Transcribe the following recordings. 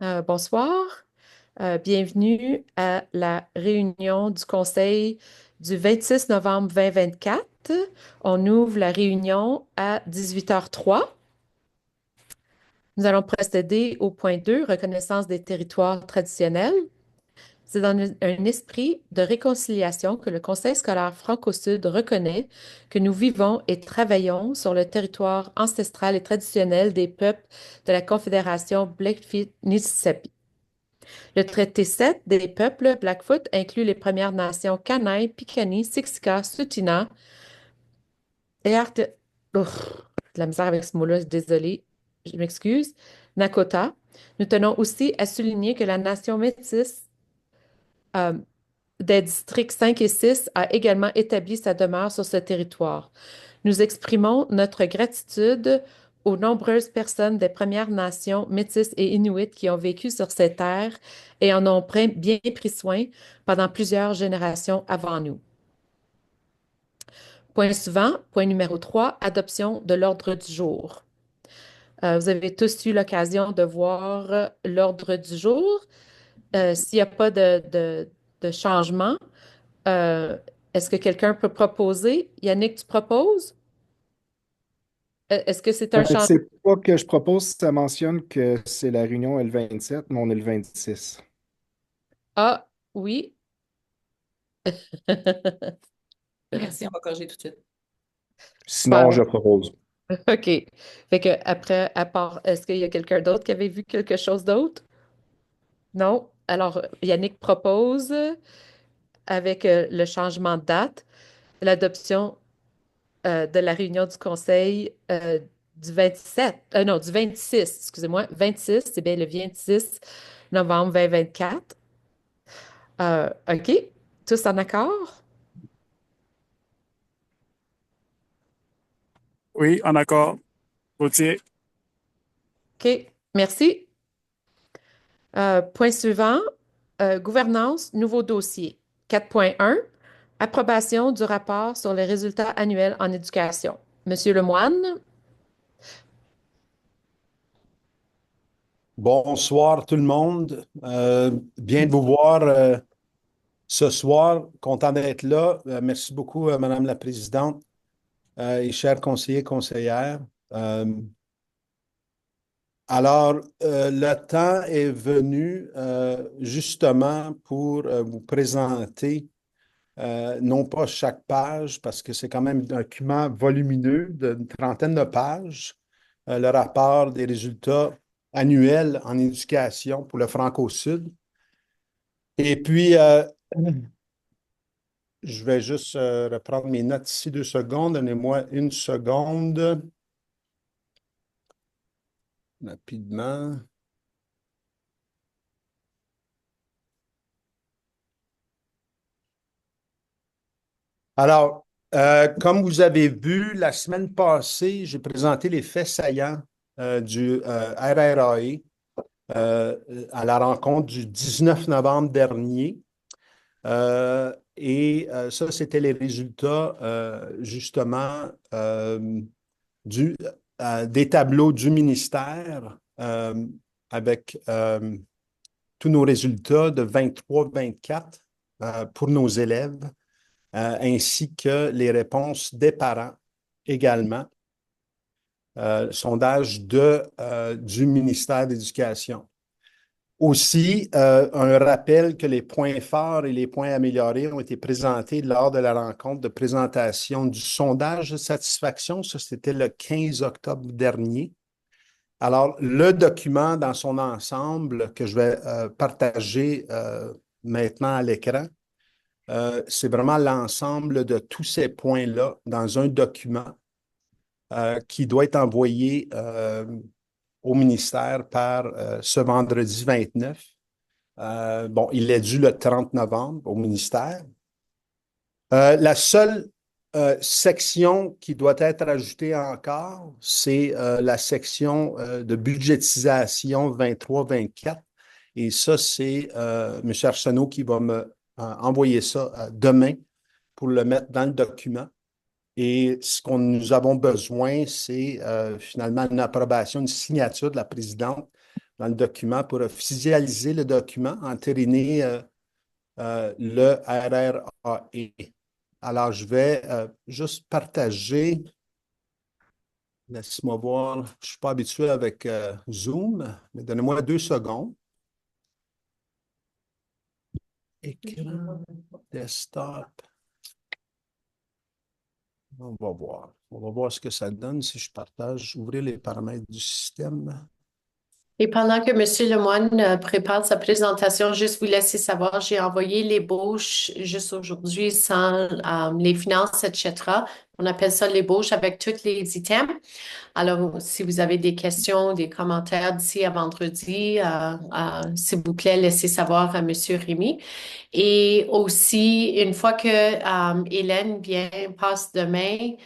Bonsoir. Bienvenue à la réunion du Conseil du 26 novembre 2024. On ouvre la réunion à 18h03. Nous allons procéder au point 2, reconnaissance des territoires traditionnels. C'est dans un esprit de réconciliation que le Conseil scolaire Franco-Sud reconnaît que nous vivons et travaillons sur le territoire ancestral et traditionnel des peuples de la Confédération Blackfeet-Mississippi. Le traité 7 des peuples Blackfoot inclut les Premières Nations Kainai, Piikani, Siksika, Tsuut'ina et de la misère avec ce mot-là, désolée, je m'excuse, Nakota. Nous tenons aussi à souligner que la nation métisse euh, des districts 5 et 6 a également établi sa demeure sur ce territoire. Nous exprimons notre gratitude aux nombreuses personnes des Premières Nations métisses et Inuits qui ont vécu sur ces terres et en ont bien pris soin pendant plusieurs générations avant nous. Point suivant, point numéro 3, adoption de l'ordre du jour. Vous avez tous eu l'occasion de voir l'ordre du jour. S'il n'y a pas de changement, est-ce que quelqu'un peut proposer? Yannick, tu proposes? Est-ce que c'est un changement? C'est pas que je propose, ça mentionne que c'est la réunion est le 27, mais on est le 26. Ah, oui. Merci, on va corriger tout de suite. Sinon, je propose. OK. Fait que après, à part, est-ce qu'il y a quelqu'un d'autre qui avait vu quelque chose d'autre? Non? Alors, Yannick propose, avec le changement de date, l'adoption de la réunion du Conseil du 27, non, du 26, excusez-moi, 26, c'est bien le 26 novembre 2024. OK. Tous en accord? Oui, en accord. Gauthier. OK. Merci. Point suivant, gouvernance, nouveau dossier. 4.1, approbation du rapport sur les résultats annuels en éducation. Monsieur Lemoine, Bonsoir tout le monde. Bien de vous voir ce soir. Content d'être là. Merci beaucoup, Madame la Présidente et chers conseillers, conseillères. Euh, le temps est venu justement pour vous présenter, non pas chaque page, parce que c'est quand même un document volumineux d'une trentaine de pages, le rapport des résultats annuels en éducation pour le Franco-Sud. Et puis, je vais juste reprendre mes notes ici 2 secondes. Donnez-moi une seconde. Rapidement. Alors, comme vous avez vu, la semaine passée, j'ai présenté les faits saillants du RRAE à la rencontre du 19 novembre dernier. Ça, c'était les résultats justement du, des tableaux du ministère avec tous nos résultats de 23-24 pour nos élèves, ainsi que les réponses des parents également. Sondage du ministère de l'Éducation. Aussi, un rappel que les points forts et les points améliorés ont été présentés lors de la rencontre de présentation du sondage de satisfaction. Ça, c'était le 15 octobre dernier. Alors, le document dans son ensemble que je vais partager maintenant à l'écran, c'est vraiment l'ensemble de tous ces points-là dans un document qui doit être envoyé au ministère par ce vendredi 29. Bon, il est dû le 30 novembre au ministère. La seule section qui doit être ajoutée encore, c'est la section de budgétisation 23-24. Et ça, c'est M. Arsenault qui va me envoyer ça demain pour le mettre dans le document. Et ce qu'on nous avons besoin, c'est finalement une approbation, une signature de la présidente dans le document pour officialiser le document, entériner le RRAE. Alors, je vais juste partager. Laisse-moi voir. Je ne suis pas habitué avec Zoom, mais donnez-moi 2 secondes. Écran, desktop. On va voir. On va voir ce que ça donne si je partage. Ouvrir les paramètres du système. Et pendant que M. Lemoine prépare sa présentation, juste vous laisser savoir, j'ai envoyé l'ébauche juste aujourd'hui sans les finances, etc. On appelle ça l'ébauche avec tous les items. Alors, si vous avez des questions, des commentaires d'ici à vendredi, s'il vous plaît, laissez savoir à M. Rémy. Et aussi, une fois que Hélène passe demain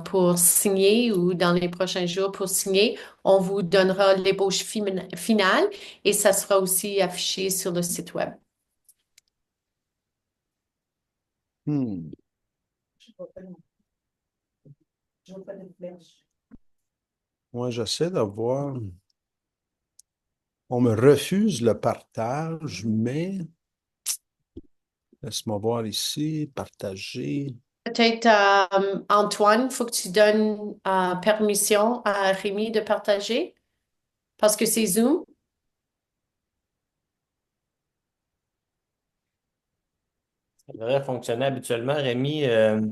pour signer ou dans les prochains jours pour signer, on vous donnera l'ébauche finale et ça sera aussi affiché sur le site web. Hmm. Moi, j'essaie de voir. On me refuse le partage, mais laisse-moi voir ici, partager. Peut-être, Antoine, il faut que tu donnes permission à Rémi de partager parce que c'est Zoom. Ça devrait fonctionner habituellement. Rémi, est-ce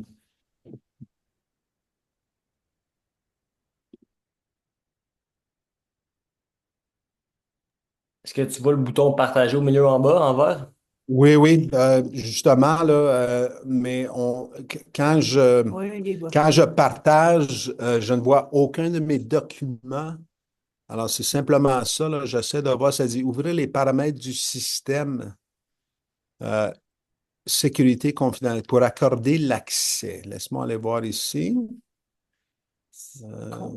que tu vois le bouton partager au milieu en bas, en vert? Oui, oui, justement, là, mais quand je partage, je ne vois aucun de mes documents. Alors, c'est simplement ça, là, j'essaie de voir, ça dit ouvrir les paramètres du système euh, sécurité confidentielle pour accorder l'accès. Laisse-moi aller voir ici. Euh,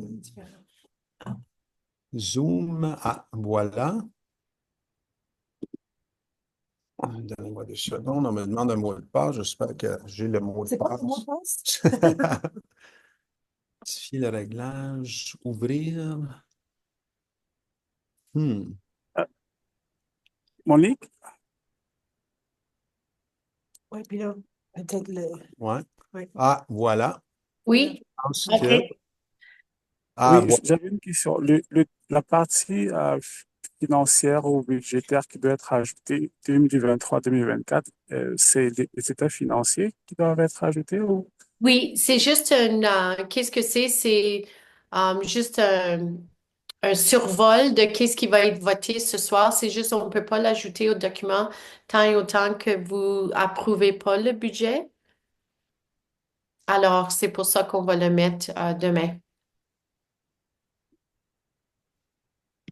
Zoom, ah, voilà. Donnez-moi 2 secondes, on me demande un mot de passe. J'espère que j'ai le mot de C'est quoi passe. ton mot de passe? Modifier le réglage, ouvrir. Hmm, Monique, Oui, puis là, peut-être le. ouais. Oui. Ah, voilà. Oui, Je pense OK. que. Ah, oui, voilà. j'avais une question. La partie financière ou budgétaire qui doit être ajoutée 2023-2024, c'est les états financiers qui doivent être ajoutés ou? Oui, c'est juste qu'est-ce que c'est? C'est juste un survol de qu'est-ce qui va être voté ce soir. C'est juste, on ne peut pas l'ajouter au document tant et autant que vous approuvez pas le budget. Alors, c'est pour ça qu'on va le mettre demain.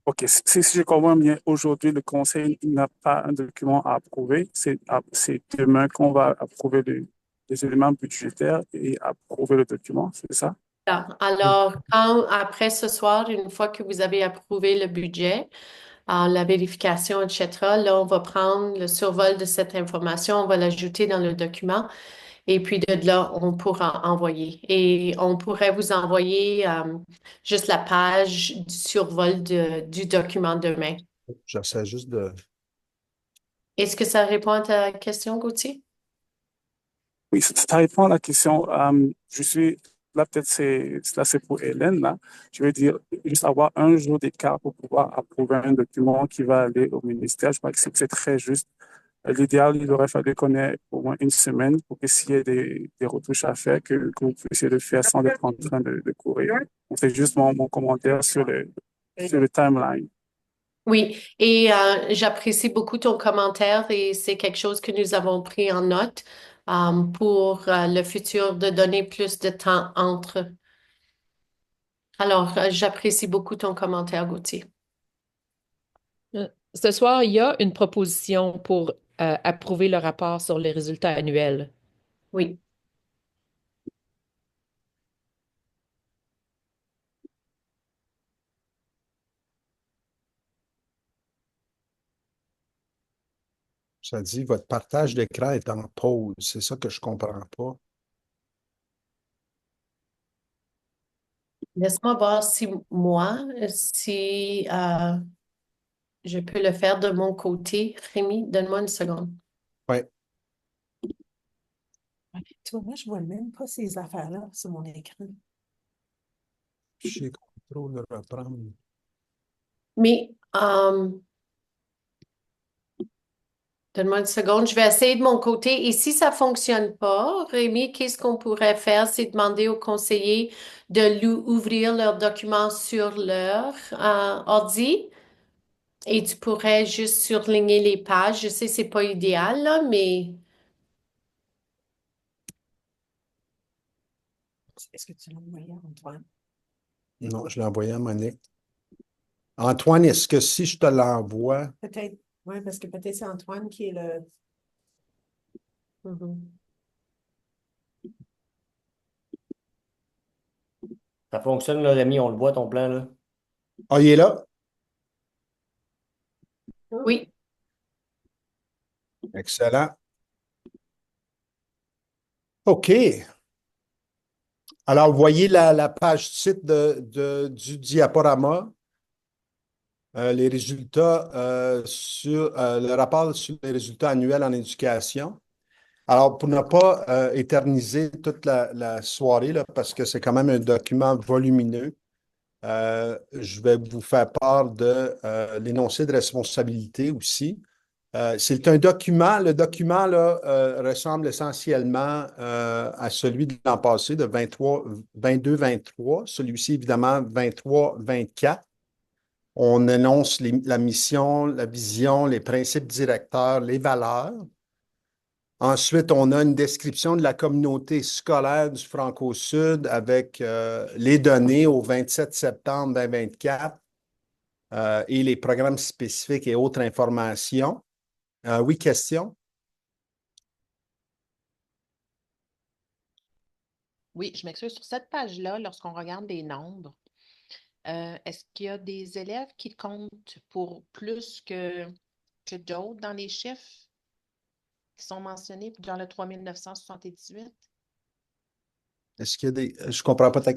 OK, si je comprends bien, aujourd'hui, le Conseil n'a pas un document à approuver. C'est demain qu'on va approuver les éléments budgétaires et approuver le document, c'est ça? Alors, après ce soir, une fois que vous avez approuvé le budget, la vérification, etc., là, on va prendre le survol de cette information, on va l'ajouter dans le document et puis de là, on pourra envoyer. Et on pourrait vous envoyer juste la page du survol du document demain. J'essaie juste de. Est-ce que ça répond à ta question, Gauthier? Oui, ça répond à la question. Je suis là, peut-être c'est pour Hélène, là. Je veux dire, juste avoir un jour d'écart pour pouvoir approuver un document qui va aller au ministère. Je crois que c'est très juste. L'idéal, il aurait fallu qu'on ait au moins une semaine pour que s'il y ait des retouches à faire, que vous puissiez le faire sans être en train de courir. Donc, c'est juste mon commentaire sur le timeline. Oui, et j'apprécie beaucoup ton commentaire et c'est quelque chose que nous avons pris en note pour le futur de donner plus de temps entre. Alors, j'apprécie beaucoup ton commentaire, Gauthier. Ce soir, il y a une proposition pour approuver le rapport sur les résultats annuels. Oui. Ça dit votre partage d'écran est en pause. C'est ça que je comprends pas. Laisse-moi voir si moi, si Je peux le faire de mon côté. Rémi, donne-moi une seconde. Oui. Ouais, tu vois, moi, je vois même pas ces affaires-là sur mon écran. Fichier contrôle, reprendre. Mais, donne-moi une seconde. Je vais essayer de mon côté. Et si ça fonctionne pas, Rémi, qu'est-ce qu'on pourrait faire? C'est demander aux conseillers de ouvrir leurs documents sur leur ordi. Et tu pourrais juste surligner les pages. Je sais, c'est pas idéal, là, mais Est-ce que tu l'as envoyé, Antoine? Non, je l'ai envoyé à Monique. Antoine, est-ce que si je te l'envoie, Peut-être, oui, parce que peut-être c'est Antoine qui est le. Mhm. Ça fonctionne, là, Rémi, on le voit, ton plan, là. ah, il est là? Oui. Excellent. OK. Alors, vous voyez la page titre du diaporama, les résultats sur le rapport sur les résultats annuels en éducation. Alors, pour ne pas éterniser toute la soirée, là, parce que c'est quand même un document volumineux, je vais vous faire part de l'énoncé de responsabilité aussi. C'est un document, le document là, ressemble essentiellement à celui de l'an passé, de 22-23. Celui-ci, évidemment, 23-24. On énonce la mission, la vision, les principes directeurs, les valeurs. Ensuite, on a une description de la communauté scolaire du Franco-Sud avec les données au 27 septembre 2024 et les programmes spécifiques et autres informations. Oui, question? Oui, je m'excuse. Sur cette page-là, lorsqu'on regarde les nombres, est-ce qu'il y a des élèves qui comptent pour plus que d'autres dans les chiffres qui sont mentionnés dans le 3978? Est-ce qu'il y a des. Je comprends pas ta.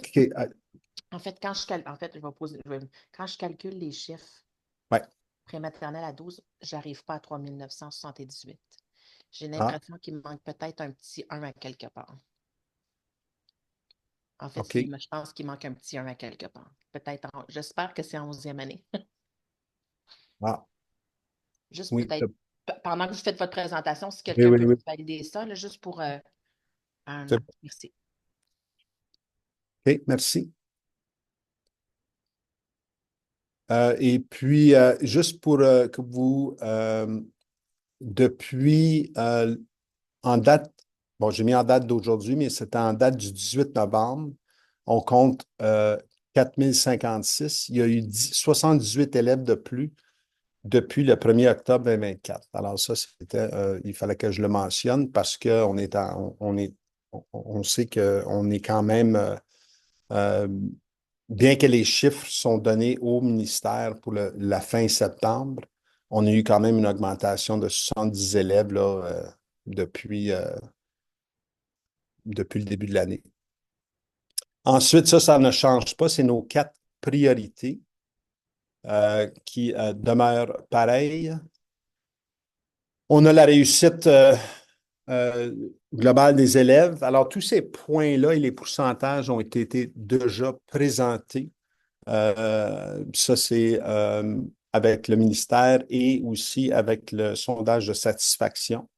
En fait, je vais poser, quand je calcule les chiffres Ouais. prématernels à 12, j'arrive pas à 3978. J'ai Ah, l'impression qu'il me manque peut-être un petit 1 à quelque part. En fait, OK. je pense qu'il manque un petit 1 à quelque part. J'espère que c'est en 11e année. Ah, Juste oui. peut-être, pendant que vous faites votre présentation, si Oui, quelqu'un oui, peut oui. valider ça, là, juste pour C'est- merci. OK, merci. Et puis, juste pour que vous, depuis, en date, bon, j'ai mis en date d'aujourd'hui, mais c'était en date du 18 novembre, on compte 4056. Il y a eu 78 élèves de plus depuis le 1er octobre 2024. Alors ça, il fallait que je le mentionne parce qu'on est on sait qu'on est quand même, euh, bien que les chiffres sont donnés au ministère pour la fin septembre, on a eu quand même une augmentation de 70 élèves là, depuis le début de l'année. Ensuite, ça ne change pas. C'est nos 4 priorités qui demeurent pareilles. On a la réussite euh, globale des élèves. Alors, tous ces points-là et les pourcentages ont été déjà présentés. Ça, c'est avec le ministère et aussi avec le sondage de satisfaction.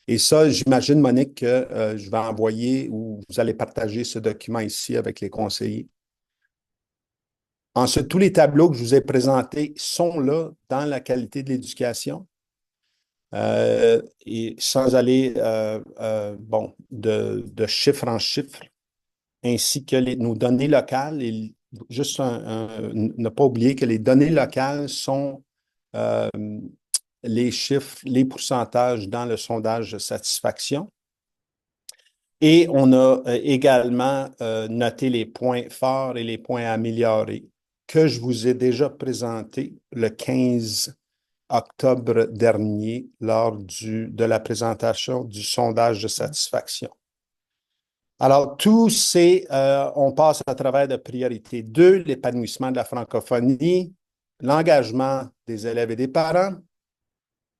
Et ça, j'imagine, Monique, que je vais envoyer ou vous allez partager ce document ici avec les conseillers. Ensuite, tous les tableaux que je vous ai présentés sont là dans la qualité de l'éducation. Et sans aller bon, de chiffre en chiffre, ainsi que nos données locales. Et juste ne pas oublier que les données locales sont euh, les chiffres, les pourcentages dans le sondage de satisfaction. Et on a également noté les points forts et les points améliorés que je vous ai déjà présentés le 15 octobre dernier lors de la présentation du sondage de satisfaction. Alors, on passe à travers de priorité 2, l'épanouissement de la francophonie. l'engagement des élèves et des parents,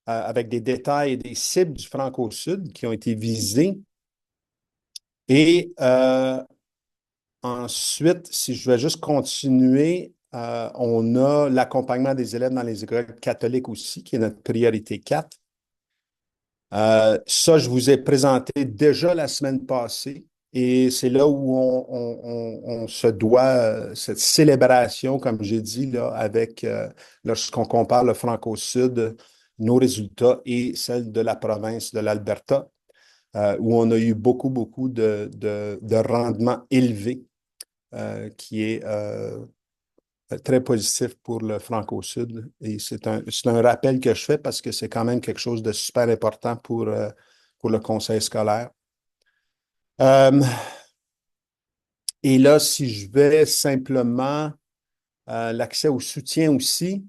avec des détails et des cibles du Franco-Sud qui ont été visées. Et ensuite, si je vais juste continuer, on a l'accompagnement des élèves dans les écoles catholiques aussi, qui est notre priorité 4. Ça, je vous ai présenté déjà la semaine passée et c'est là où on se doit cette célébration, comme j'ai dit, là, avec lorsqu'on compare le Franco-Sud, nos résultats et celles de la province de l'Alberta, où on a eu beaucoup de rendements élevés, qui est très positif pour le Franco-Sud. Et c'est un rappel que je fais parce que c'est quand même quelque chose de super important pour le conseil scolaire. Euh, et là, si je vais simplement l'accès au soutien aussi,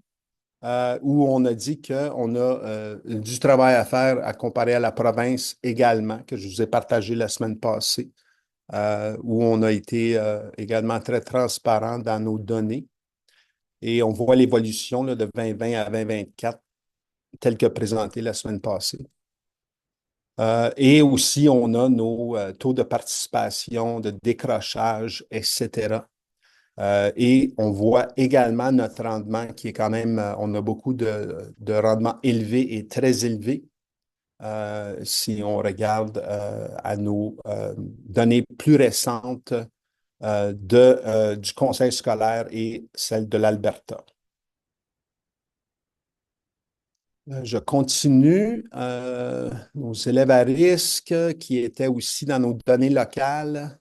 où on a dit qu'on a du travail à faire à comparer à la province également, que je vous ai partagé la semaine passée, où on a été également très transparent dans nos données. Et on voit l'évolution là, de 2020 à 2024, telle que présentée la semaine passée. Et aussi, on a nos taux de participation, de décrochage, etc. Et on voit également notre rendement qui est quand même, on a beaucoup de rendements élevés et très élevés. Si on regarde à nos données plus récentes du conseil scolaire et celles de l'Alberta. Je continue. Nos élèves à risque qui étaient aussi dans nos données locales.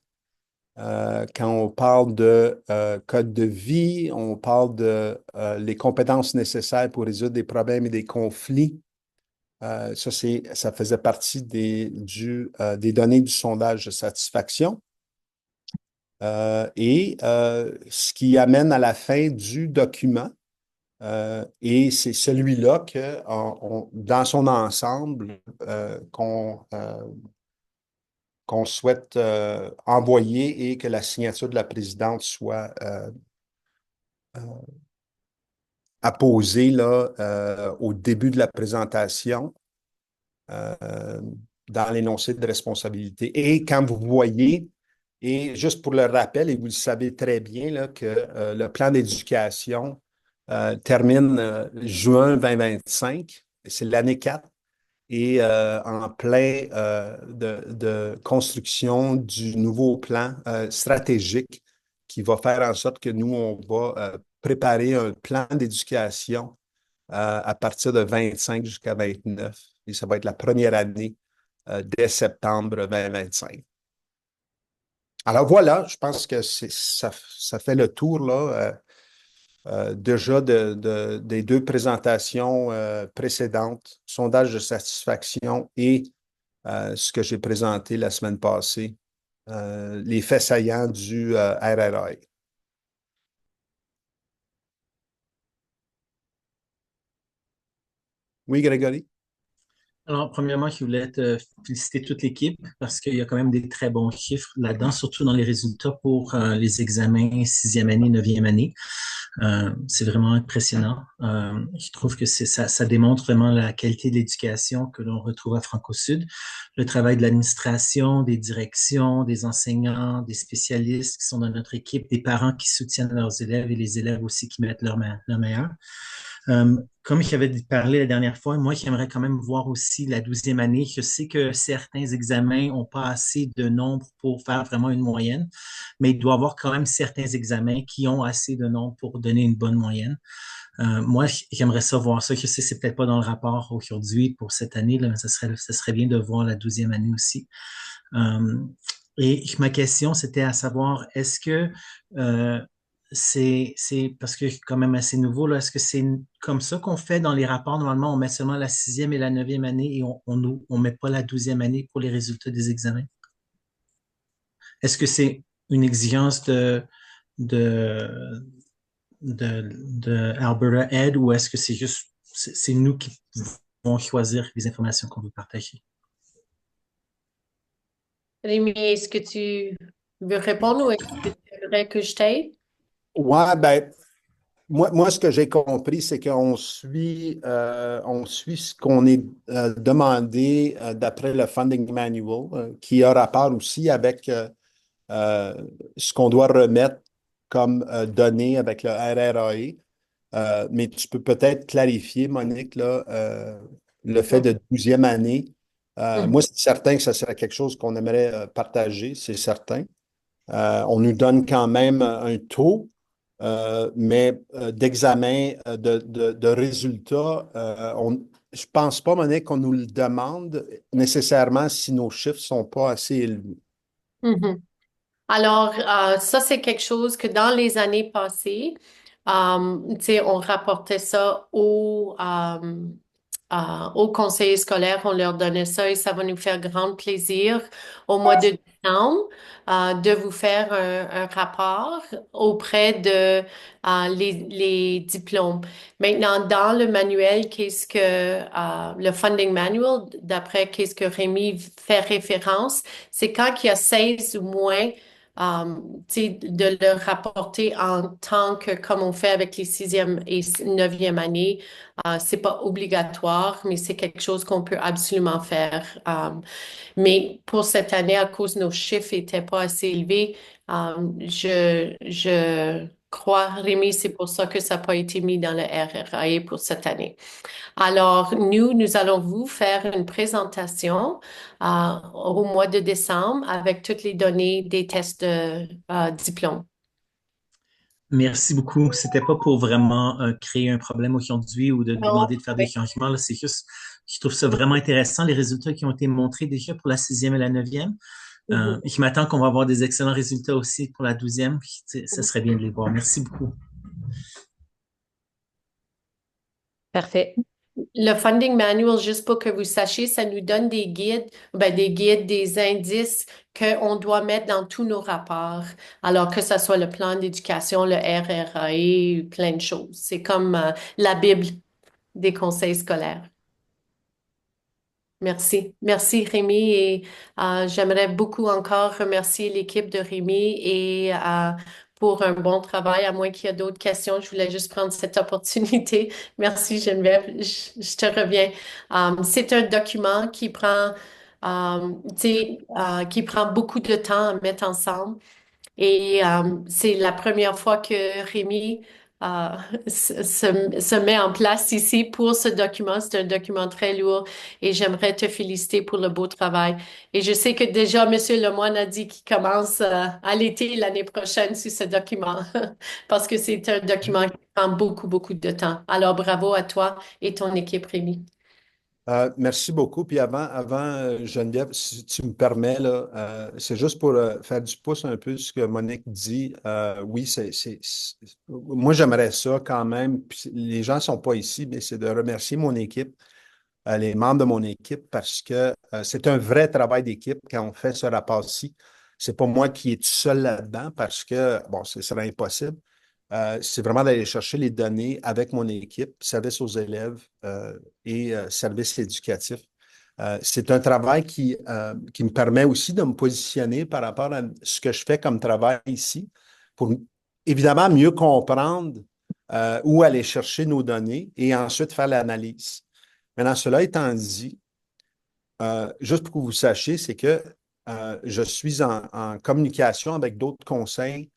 Quand on parle de code de vie, on parle de les compétences nécessaires pour résoudre des problèmes et des conflits. Ça faisait partie des données du sondage de satisfaction. Et ce qui amène à la fin du document, et c'est celui-là que, dans son ensemble, qu'on souhaite envoyer et que la signature de la présidente soit apposée là, au début de la présentation, euh, dans l'énoncé de responsabilité. Et quand vous voyez, et juste pour le rappel, et vous le savez très bien, là, que le plan d'éducation termine juin 2025, c'est l'année 4, et en plein de construction du nouveau plan stratégique qui va faire en sorte que nous, on va préparer un plan d'éducation à partir de 25 jusqu'à 29. Et ça va être la première année dès septembre 2025. Alors voilà, je pense que ça fait le tour là, déjà des deux présentations précédentes, sondage de satisfaction et ce que j'ai présenté la semaine passée, les faits saillants du RRI. Oui, Grégory? Alors, premièrement, je voulais te féliciter toute l'équipe parce qu'il y a quand même des très bons chiffres là-dedans, surtout dans les résultats pour les examens sixième année, neuvième année. C'est vraiment impressionnant. Je trouve que ça démontre vraiment la qualité de l'éducation que l'on retrouve à Franco-Sud. Le travail de l'administration, des directions, des enseignants, des spécialistes qui sont dans notre équipe, des parents qui soutiennent leurs élèves et les élèves aussi qui mettent leur meilleur. Comme j'avais parlé la dernière fois, moi, j'aimerais quand même voir aussi la 12e année. Je sais que certains examens n'ont pas assez de nombre pour faire vraiment une moyenne, mais il doit y avoir quand même certains examens qui ont assez de nombre pour donner une bonne moyenne. Moi, j'aimerais ça voir ça. Je sais que c'est peut-être pas dans le rapport aujourd'hui pour cette année, là, mais ça serait bien de voir la 12e année aussi. Et ma question, c'était à savoir, est-ce que c'est parce que c'est quand même assez nouveau, là, est-ce que c'est comme ça qu'on fait dans les rapports? Normalement, on met seulement la sixième et la neuvième année et on met pas la 12e année pour les résultats des examens. Est-ce que c'est une exigence de, de Alberta Ed ou est-ce que c'est juste, c'est nous qui vont choisir les informations qu'on veut partager? Rémi, est-ce que tu veux répondre ou est-ce que tu aimerais que je t'aide? Ouais, ben, Moi, ce que j'ai compris, c'est on suit ce qu'on est demandé d'après le Funding Manual, qui a rapport aussi avec euh, ce qu'on doit remettre comme données avec le RRAE. Mais tu peux peut-être clarifier, Monique, là, le fait de 12e année. Moi, c'est certain que ça serait quelque chose qu'on aimerait partager, c'est certain. On nous donne quand même un taux, mais d'examen, de résultats, je ne pense pas, Monique, qu'on nous le demande nécessairement si nos chiffres ne sont pas assez élevés. Mhm. Alors, ça, c'est quelque chose que dans les années passées, tu sais, on rapportait ça aux conseillers scolaires, on leur donnait ça et ça va nous faire grand plaisir au mois de décembre de vous faire un rapport auprès de les diplômes. Maintenant, dans le manuel, le funding manual, d'après qu'est-ce que Rémi fait référence, c'est quand il y a 16 ou moins tu sais, de le rapporter en tant que, comme on fait avec les sixième et neuvième années, c'est pas obligatoire, mais c'est quelque chose qu'on peut absolument faire. Mais pour cette année, à cause de nos chiffres n'étaient pas assez élevés, je crois, Rémi, c'est pour ça que ça n'a pas été mis dans le RRAE pour cette année. Alors, nous allons vous faire une présentation au mois de décembre avec toutes les données des tests de diplôme. Merci beaucoup. C'était pas pour vraiment créer un problème aujourd'hui ou de Non, demander de faire des oui. changements. Là, c'est juste, je trouve ça vraiment intéressant, les résultats qui ont été montrés déjà pour la sixième et la neuvième. Mhm. Et je m'attends qu'on va avoir des excellents résultats aussi pour la douzième. Puis, tu sais, ça serait bien de les voir. Merci beaucoup. Parfait. Le funding manual, juste pour que vous sachiez, ça nous donne des guides, des indices qu'on doit mettre dans tous nos rapports. Alors que ce soit le plan d'éducation, le RRAE, plein de choses. C'est comme la Bible des conseils scolaires. Merci. Merci Rémi et j'aimerais beaucoup encore remercier l'équipe de Rémi et pour un bon travail, à moins qu'il y ait d'autres questions. Je voulais juste prendre cette opportunité. Merci Geneviève. Je te reviens. C'est un document tu sais, qui prend beaucoup de temps à mettre ensemble. Et c'est la première fois que Rémi euh, se met en place ici pour ce document. C'est un document très lourd et j'aimerais te féliciter pour le beau travail. Et je sais que déjà, Monsieur Lemoine a dit qu'il commence à l'été l'année prochaine sur ce document parce que c'est un document qui prend beaucoup, beaucoup de temps. Alors, bravo à toi et ton équipe, Rémi. Merci beaucoup. Puis Geneviève, si tu me permets, là, c'est juste pour faire du pouce un peu ce que Monique dit. Oui, moi, j'aimerais ça quand même. Puis les gens ne sont pas ici, mais c'est de remercier mon équipe, les membres de mon équipe, parce que c'est un vrai travail d'équipe quand on fait ce rapport-ci. C'est pas moi qui est tout seul là-dedans parce que, bon, ce serait impossible. C'est vraiment d'aller chercher les données avec mon équipe, service aux élèves et service éducatif. C'est un travail qui me permet aussi de me positionner par rapport à ce que je fais comme travail ici pour évidemment mieux comprendre où aller chercher nos données et ensuite faire l'analyse. Maintenant, cela étant dit, juste pour que vous sachiez, c'est que je suis en communication avec d'autres conseils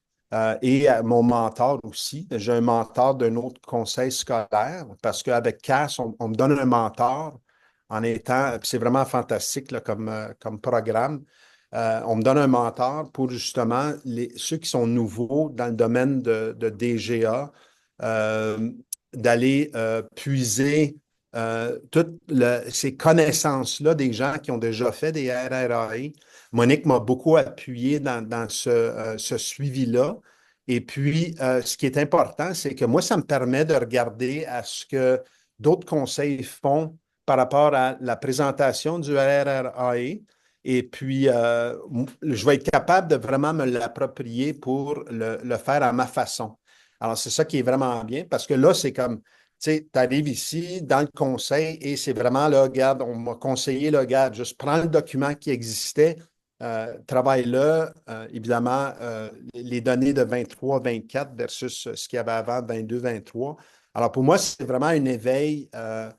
et mon mentor aussi. J'ai un mentor d'un autre conseil scolaire parce qu'avec CAS, on me donne un mentor en étant, puis c'est vraiment fantastique là, comme programme. On me donne un mentor pour justement ceux qui sont nouveaux dans le domaine de DGA, euh, d'aller puiser toutes ces connaissances-là des gens qui ont déjà fait des RRAE. Monique m'a beaucoup appuyé dans ce suivi-là. Et puis, ce qui est important, c'est que moi, ça me permet de regarder à ce que d'autres conseils font par rapport à la présentation du RRAE. Et puis, je vais être capable de vraiment me l'approprier pour le faire à ma façon. Alors, c'est ça qui est vraiment bien parce que là, c'est comme, tu sais, tu arrives ici dans le conseil et c'est vraiment là, regarde, on m'a conseillé, là, regarde, juste prends le document qui existait travaille là, évidemment, les données de 23-24 versus ce qu'il y avait avant, 22-23. Alors, pour moi, c'est vraiment un éveil euh,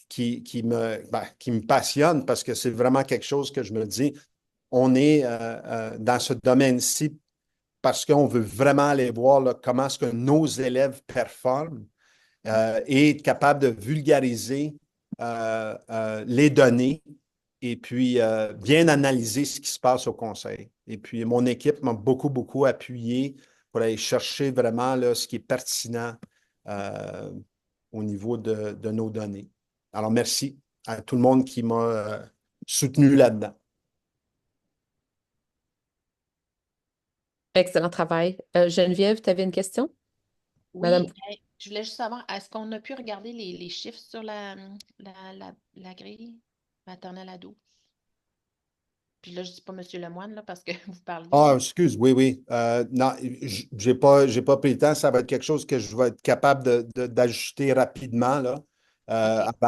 qui me passionne parce que c'est vraiment quelque chose que je me dis, on est dans ce domaine-ci parce qu'on veut vraiment aller voir là, comment est-ce que nos élèves performent et être capable de vulgariser les données et puis bien analyser ce qui se passe au conseil. Et puis, mon équipe m'a beaucoup, beaucoup appuyé pour aller chercher vraiment là, ce qui est pertinent euh, au niveau de nos données. Alors, merci à tout le monde qui m'a soutenu là-dedans. Excellent travail. Geneviève, tu avais une question? Madame. Oui, je voulais juste savoir, est-ce qu'on a pu regarder les chiffres sur la grille maternelle à 12? Puis là, je dis pas Monsieur Lemoine, là, parce que vous parliez, Ah, là. excuse, oui, oui. Non, j'ai pas pris le temps. Ça va être quelque chose que je vais être capable d'ajuster rapidement là,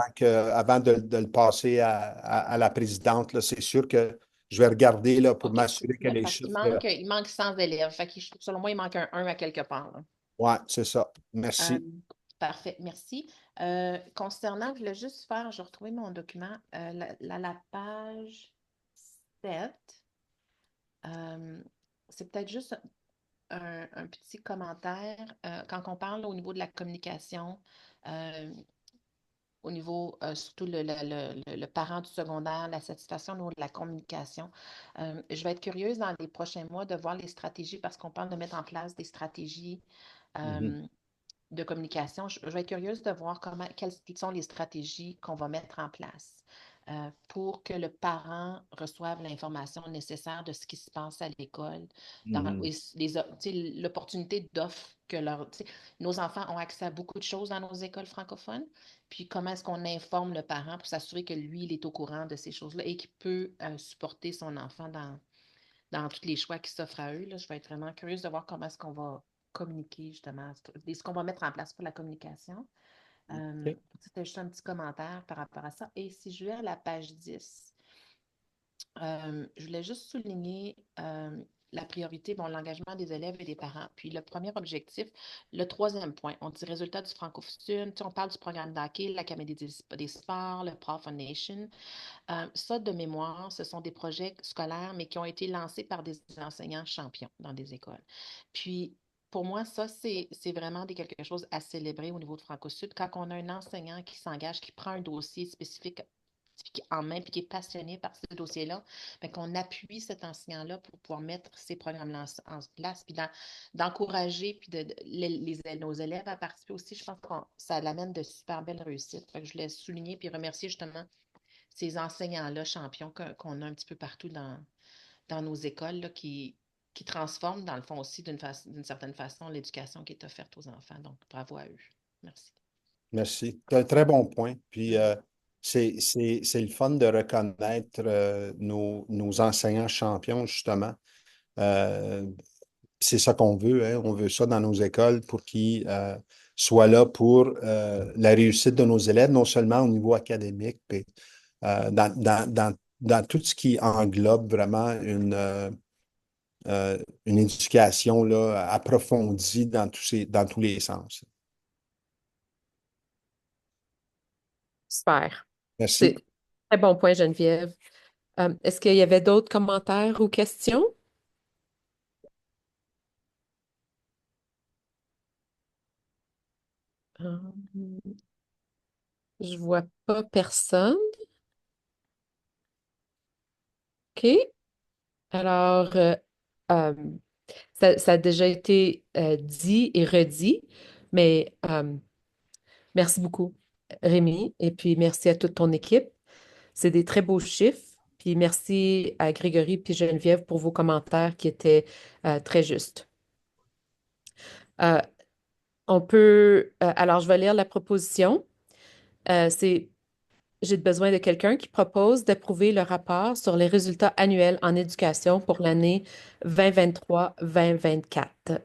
OK. avant de le passer à la présidente. Là. C'est sûr que je vais regarder là, pour OK. m'assurer que les Parce qu'il chiffres. manque 100 élèves. Fait que selon moi, il manque un 1 à quelque part, là. Ouais, c'est ça. Euh, Merci. Parfait, merci. Concernant, je voulais juste faire, je vais retrouver mon document, la page 7. euh, c'est peut-être juste un petit commentaire. Quand on parle au niveau de la communication, euh, au niveau, surtout le parent du secondaire, la satisfaction au niveau de la communication. Je vais être curieuse dans les prochains mois de voir les stratégies parce qu'on parle de mettre en place des stratégies Mhm. euh, de communication. Je vais être curieuse de voir quelles sont les stratégies qu'on va mettre en place pour que le parent reçoive l'information nécessaire de ce qui se passe à l'école, dans Mhm. l'opportunité d'offre que nos enfants ont accès à beaucoup de choses dans nos écoles francophones, puis comment est-ce qu'on informe le parent pour s'assurer que lui, il est au courant de ces choses-là et qu'il peut supporter son enfant dans tous les choix qui s'offrent à eux. Là. Je vais être vraiment curieuse de voir comment est-ce qu'on va communiquer justement, ce qu'on va mettre en place pour la communication. OK. C'était juste un petit commentaire par rapport à ça. Et si je vais à la page 10, je voulais juste souligner la priorité, bon, l'engagement des élèves et des parents. Puis le premier objectif, le troisième point, on dit résultat du Francophone, on parle du programme d'hockey, la Comédie des sports, le Prof Nation. Ça, de mémoire, ce sont des projets scolaires, mais qui ont été lancés par des enseignants champions dans des écoles. Puis, pour moi, ça, c'est vraiment quelque chose à célébrer au niveau de Franco-Sud. Quand on a un enseignant qui s'engage, qui prend un dossier spécifique en main, puis qui est passionné par ce dossier-là, bien, qu'on appuie cet enseignant-là pour pouvoir mettre ces programmes-là en place, puis d'encourager, puis nos élèves à participer aussi, je pense que ça l'amène de super belles réussites. Fait que je voulais souligner puis remercier justement ces enseignants-là, champions qu'on a un petit peu partout dans nos écoles, là, qui transforment, dans le fond aussi, d'une certaine façon, l'éducation qui est offerte aux enfants. Donc, bravo à eux. Merci. Merci. C'est un très bon point. Puis, Mhm. c'est le fun de reconnaître nos enseignants champions, justement. Euh, c'est ça qu'on veut, hein. On veut ça dans nos écoles pour qu'ils soient là pour la réussite de nos élèves, non seulement au niveau académique, mais dans tout ce qui englobe vraiment une éducation là, approfondie dans tous les sens. Super. Merci. C'est un très bon point, Geneviève. Est-ce qu'il y avait d'autres commentaires ou questions? Euh, je vois pas personne. OK. Alors, euh, ça a déjà été dit et redit, mais merci beaucoup, Rémi, et puis merci à toute ton équipe. C'est des très beaux chiffres. Puis merci à Grégory puis Geneviève pour vos commentaires qui étaient très justes. Euh, alors, je vais lire la proposition. C'est J'ai besoin de quelqu'un qui propose d'approuver le rapport sur les résultats annuels en éducation pour l'année 2023-2024.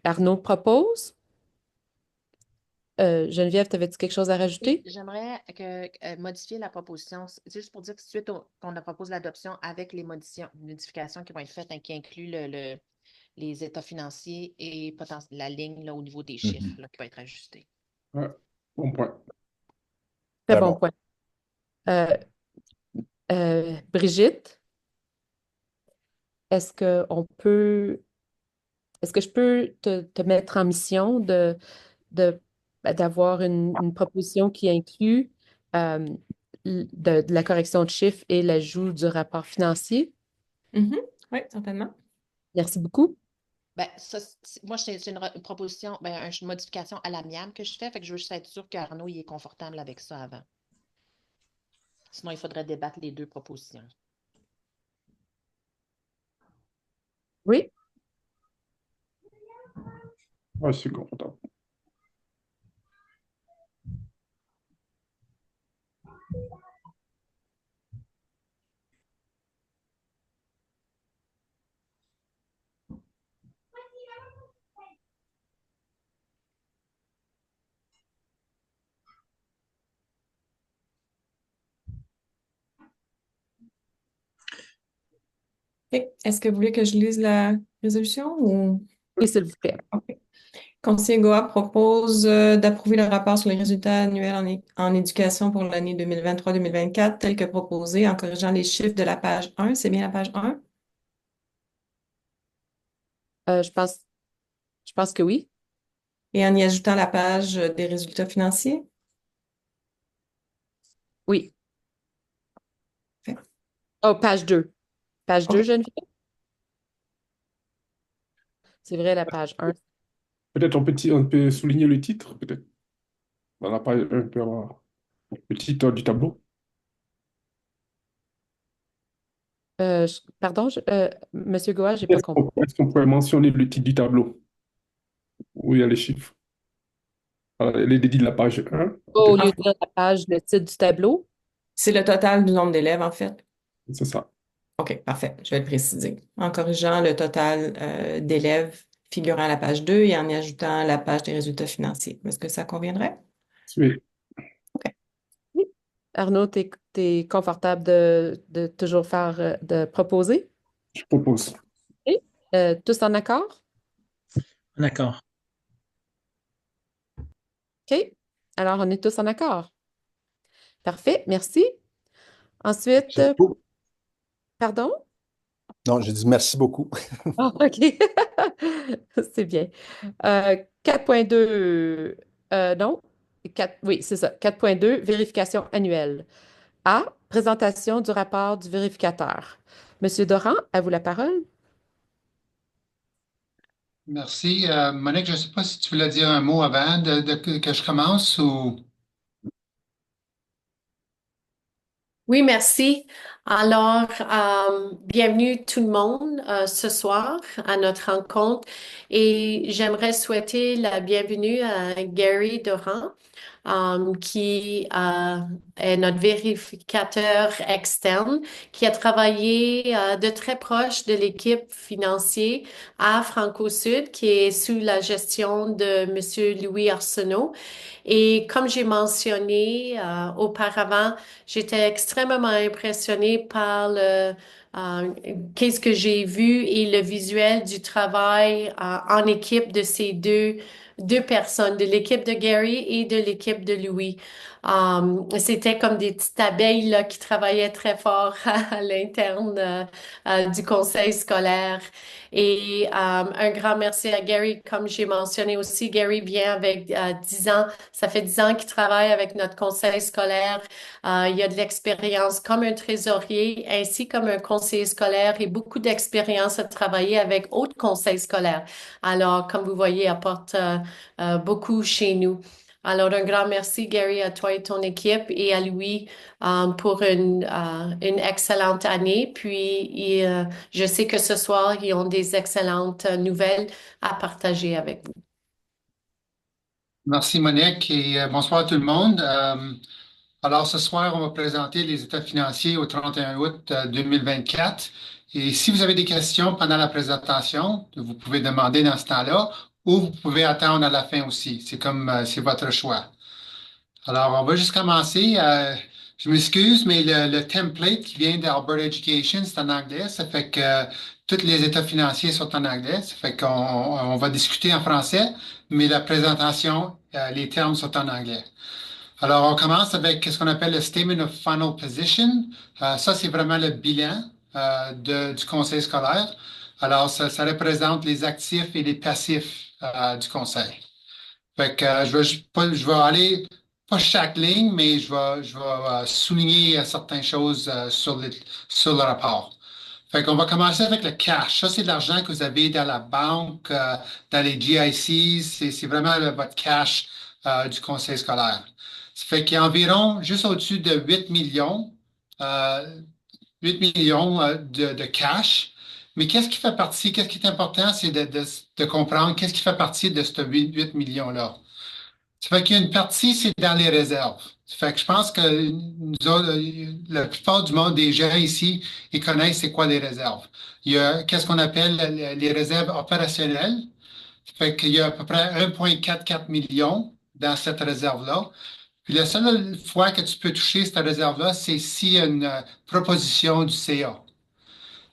Arnaud propose? Geneviève, t'avais-tu quelque chose à Oui, rajouter? j'aimerais modifier la proposition. C'est juste pour dire que suite qu'on propose l'adoption avec les modifications qui vont être faites, hein, qui incluent les états financiers et la ligne là, au niveau des chiffres Mhm. là, qui va être ajustée. Ouais, bon point. Très Très bon bon. point. Euh, Brigitte, est-ce que on peut, est-ce que je peux te mettre en mission de, d'avoir une proposition qui inclut euh, de la correction de chiffres et l'ajout du rapport financier? Mhm. Oui, certainement. Merci beaucoup. Ben, ça, moi, c'est une proposition, ben, une modification à l'amiable que je fais, fait que je veux juste être sûr qu'Arnaud il est confortable avec ça avant. Sinon, il faudrait débattre les deux propositions. Oui, Ouais, je suis content. OK. Est-ce que vous voulez que je lise la résolution ou... oui, s'il vous plaît. OK. Conseil GOA propose d'approuver le rapport sur les résultats annuels en éducation pour l'année 2023-2024 tel que proposé en corrigeant les chiffres de la page 1. C'est bien la page 1? Euh, je pense, je pense que oui. Et en y ajoutant la page des résultats financiers? Oui. OK. Oh, page 2. Page 2, OK. Geneviève? C'est vrai, la page 1. Peut-être on peut souligner le titre, peut-être. Dans la page 1, on peut avoir le titre du tableau. Pardon, Monsieur Goa, j'ai pas Est-ce compris. qu'on pourrait mentionner le titre du tableau où il y a les chiffres? Les dédits de la page 1, Au peut-être. lieu de dire la page, le titre du tableau. C'est le total du nombre d'élèves, en fait. C'est ça. OK, parfait. Je vais le préciser. En corrigeant le total d'élèves figurant à la page 2 et en y ajoutant la page des résultats financiers. Est-ce que ça conviendrait? Oui, OK. Oui. Arnaud, t'es confortable de toujours faire, de proposer? je propose. Oui. Tous en accord? D'accord. OK. Alors, on est tous en accord. Parfait, merci. Ensuite, C'est tout. pardon? Non, j'ai dit merci beaucoup. Ah, OK. C'est bien. 4.2, non? Oui, c'est ça. 4.2, vérification annuelle. A, présentation du rapport du vérificateur. Monsieur Doran, à vous la parole. Merci. Monique, je ne sais pas si tu voulais dire un mot avant que je commence ou... Oui, merci. Alors, bienvenue tout le monde ce soir à notre rencontre et j'aimerais souhaiter la bienvenue à Gary Doran, qui est notre vérificateur externe, qui a travaillé de très proche de l'équipe financière à Franco-Sud, qui est sous la gestion de Monsieur Louis Arsenault. Et comme j'ai mentionné auparavant, j'étais extrêmement impressionnée par qu'est-ce que j'ai vu et le visuel du travail en équipe de ces deux personnes, de l'équipe de Gary et de l'équipe de Louis. C'était comme des petites abeilles là, qui travaillaient très fort à l'interne du conseil scolaire. Et un grand merci à Gary. Comme j'ai mentionné aussi, Gary vient avec 10 ans. Ça fait 10 ans qu'il travaille avec notre conseil scolaire. Il a de l'expérience comme un trésorier ainsi comme un conseiller scolaire et beaucoup d'expérience à travailler avec autres conseils scolaires. Alors, comme vous voyez, il apporte beaucoup chez nous. Alors, un grand merci, Gary, à toi et ton équipe et à Louis pour une excellente année. Puis, je sais que ce soir, ils ont des excellentes nouvelles à partager avec vous. Merci, Monique, et bonsoir à tout le monde. Alors, ce soir, on va présenter les états financiers au 31 août 2024. Et si vous avez des questions pendant la présentation, vous pouvez demander dans ce temps-là ou vous pouvez attendre à la fin aussi. C'est comme, c'est votre choix. Alors, on va juste commencer. Je m'excuse, mais le template qui vient d'Alberta Education, c'est en anglais. Ça fait que tous les états financiers sont en anglais. Ça fait qu'on va discuter en français, mais la présentation, les termes sont en anglais. Alors, on commence avec ce qu'on appelle le Statement of Final Position. Ça, c'est vraiment le bilan du conseil scolaire. Alors, ça représente les actifs et les passifs du conseil. Fait que je vais aller, pas chaque ligne, mais je vais souligner certaines choses sur le rapport. Fait qu'on va commencer avec le cash. Ça, c'est de l'argent que vous avez dans la banque, dans les GICs. C'est vraiment votre cash du conseil scolaire. Ça fait qu'il y a environ juste au-dessus de 8 millions, 8 millions de cash. Mais qu'est-ce qui fait partie, qu'est-ce qui est important, c'est de comprendre qu'est-ce qui fait partie de ce 8 millions-là. Ça fait qu'il y a une partie, c'est dans les réserves. Ça fait que je pense que nous autres, la plupart du monde, des gens ici, ils connaissent c'est quoi les réserves. Il y a qu'est-ce qu'on appelle les réserves opérationnelles. Ça fait qu'il y a à peu près 1,44 million dans cette réserve-là. Puis la seule fois que tu peux toucher cette réserve-là, c'est s'il y a une proposition du CA.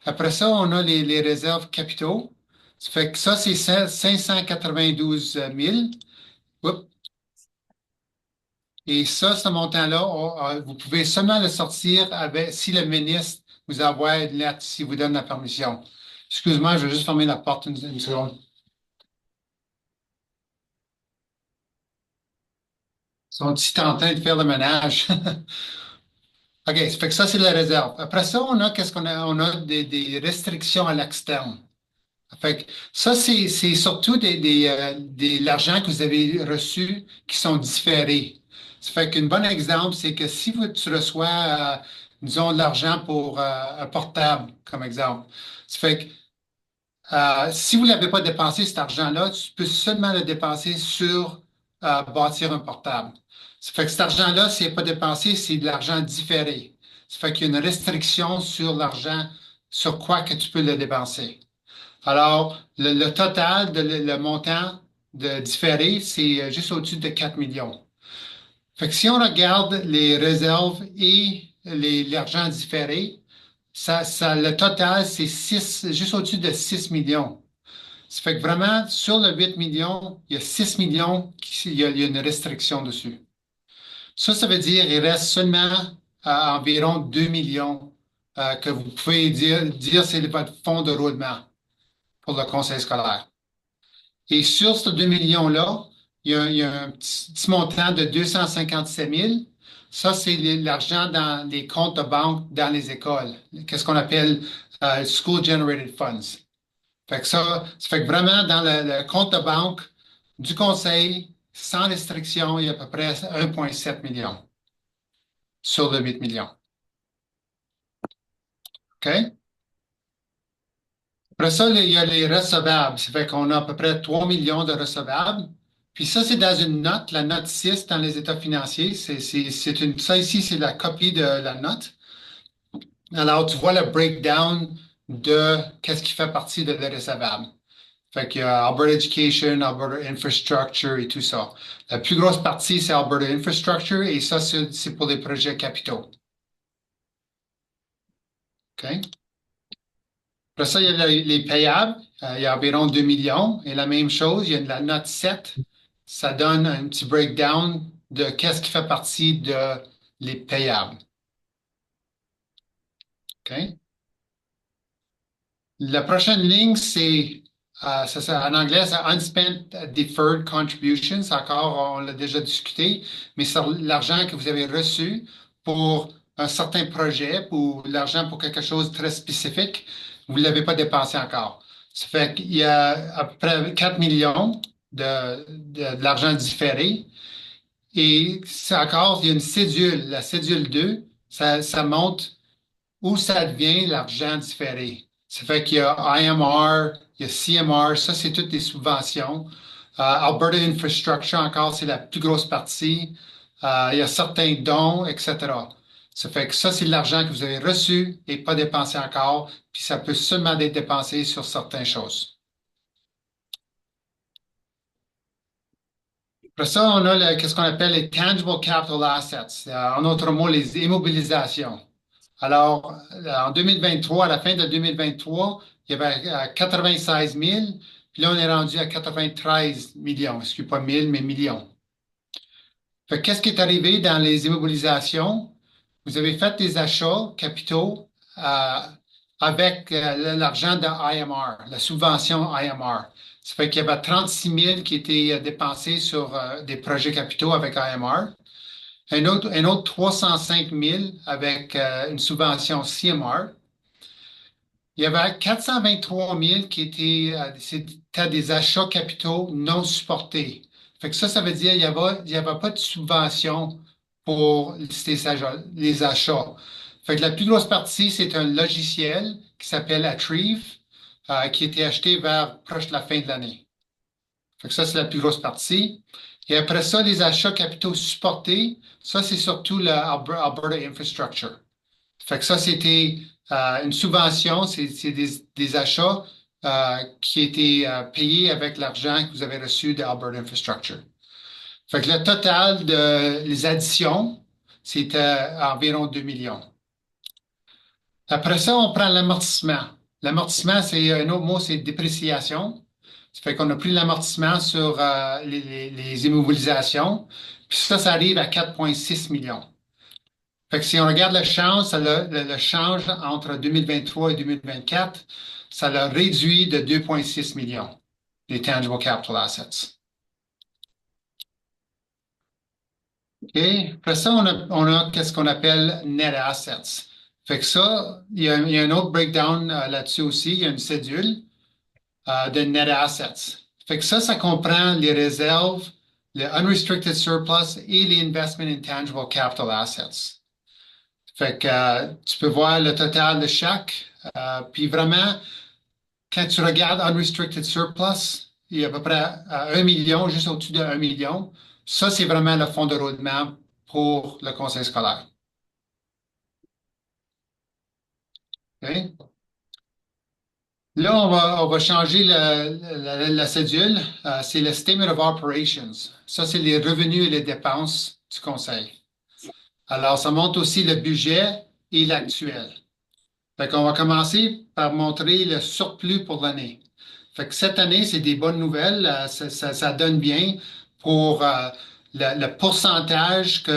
Après ça, on a les réserves capitaux. Ça fait que ça, c'est 592 000. Oups. Et ça, ce montant-là, vous pouvez seulement le sortir si le ministre vous envoie une lettre, s'il vous donne la permission. Excuse-moi, je vais juste fermer la porte une seconde. Ils sont ici en train de faire le ménage. OK, ça fait que ça, c'est la réserve. Après ça, on a qu'est-ce qu'on a? On a des restrictions à l'externe. Fait que ça, c'est surtout de l'argent que vous avez reçu qui sont différés. Ça fait qu'un bon exemple, c'est que si tu reçois, disons, de l'argent pour un portable, comme exemple, ça fait que si vous ne l'avez pas dépensé, cet argent-là, tu peux seulement le dépenser sur bâtir un portable. Ça fait que cet argent-là, s'il n'est pas dépensé, c'est de l'argent différé. Ça fait qu'il y a une restriction sur l'argent, sur quoi que tu peux le dépenser. Alors, le total, le montant de différé, c'est juste au-dessus de 4 millions. Fait que si on regarde les réserves et l'argent différé, le total, c'est juste au-dessus de 6 millions. Ça fait que vraiment, sur le 8 millions, il y a 6 millions, il y a une restriction dessus. Ça veut dire qu'il reste seulement environ 2 millions que vous pouvez dire c'est votre fonds de roulement pour le conseil scolaire. Et sur ces 2 millions-là, il y a un petit montant de 257 000. Ça, c'est l'argent dans les comptes de banque dans les écoles. Qu'est-ce qu'on appelle School Generated Funds. Fait que ça fait que vraiment dans le compte de banque du conseil, sans restriction, il y a à peu près 1,7 million sur le 8 millions. OK? Après ça, il y a les recevables. Ça fait qu'on a à peu près 3 millions de recevables. Puis ça, c'est dans une note, la note 6 dans les états financiers. Ça ici, c'est la copie de la note. Alors, tu vois le breakdown de qu'est-ce qui fait partie de les recevables. Fait qu'il y a Alberta Education, Alberta Infrastructure et tout ça. La plus grosse partie, c'est Alberta Infrastructure et ça, c'est pour les projets capitaux. OK? Après ça, il y a les payables. Il y a environ 2 millions. Et la même chose, il y a la note 7. Ça donne un petit breakdown de qu'est-ce qui fait partie de les payables. OK? La prochaine ligne, c'est en anglais, c'est Unspent Deferred Contributions. Encore, on l'a déjà discuté, mais c'est l'argent que vous avez reçu pour un certain projet ou l'argent pour quelque chose de très spécifique, vous ne l'avez pas dépensé encore. Ça fait qu'il y a à peu près 4 millions de l'argent différé. Et c'est encore, il y a une cédule, la cédule 2, ça montre où ça devient l'argent différé. Ça fait qu'il y a IMR, il y a CMR, ça, c'est toutes des subventions. Alberta Infrastructure, encore, c'est la plus grosse partie. Il y a certains dons, etc. Ça fait que ça, c'est de l'argent que vous avez reçu et pas dépensé encore, puis ça peut seulement être dépensé sur certaines choses. Après ça, on a qu'est-ce qu'on appelle les tangible capital assets, en d'autres mots, les immobilisations. Alors, en 2023, à la fin de 2023, il y avait 96 000, puis là, on est rendu à 93 millions. Excusez pas 1000, mais millions. Fait qu'est-ce qui est arrivé dans les immobilisations? Vous avez fait des achats capitaux avec l'argent de IMR, la subvention IMR. Ça fait qu'il y avait 36 000 qui étaient dépensés sur des projets capitaux avec IMR. Un autre 305 000 avec une subvention CMR. Il y avait 423 000 qui étaient des achats capitaux non supportés. Fait que ça veut dire qu'il n'y avait pas de subvention pour les achats. Fait que la plus grosse partie, c'est un logiciel qui s'appelle Atrieve, qui a été acheté vers proche de la fin de l'année. Fait que ça, c'est la plus grosse partie. Et après ça, les achats capitaux supportés, ça, c'est surtout le Alberta Infrastructure. Fait que ça, c'était une subvention, c'est des achats qui étaient payés avec l'argent que vous avez reçu de Alberta Infrastructure. Fait que le total les additions, c'était environ 2 millions. Après ça, on prend l'amortissement. L'amortissement, c'est un autre mot, c'est dépréciation. Ça fait qu'on a pris l'amortissement sur les immobilisations. Puis ça arrive à 4,6 millions. Fait que si on regarde le change, le change entre 2023 et 2024, ça l'a réduit de 2,6 millions, les tangible capital assets. OK. Après ça, on a qu'est-ce qu'on appelle net assets. Fait que ça, il y a un autre breakdown là-dessus aussi. Il y a une cédule de net assets. Fait que ça comprend les réserves, le unrestricted surplus et les investment in tangible capital assets. Fait que tu peux voir le total de chaque. Puis vraiment, quand tu regardes unrestricted surplus, il y a à peu près 1 million, juste au-dessus de 1 million. Ça, c'est vraiment le fonds de roulement pour le conseil scolaire. Okay. Là, on va changer la cédule. C'est le Statement of Operations. Ça, c'est les revenus et les dépenses du conseil. Alors, ça montre aussi le budget et l'actuel. Fait qu'on va commencer par montrer le surplus pour l'année. Fait que cette année, c'est des bonnes nouvelles. Ça donne bien pour le pourcentage que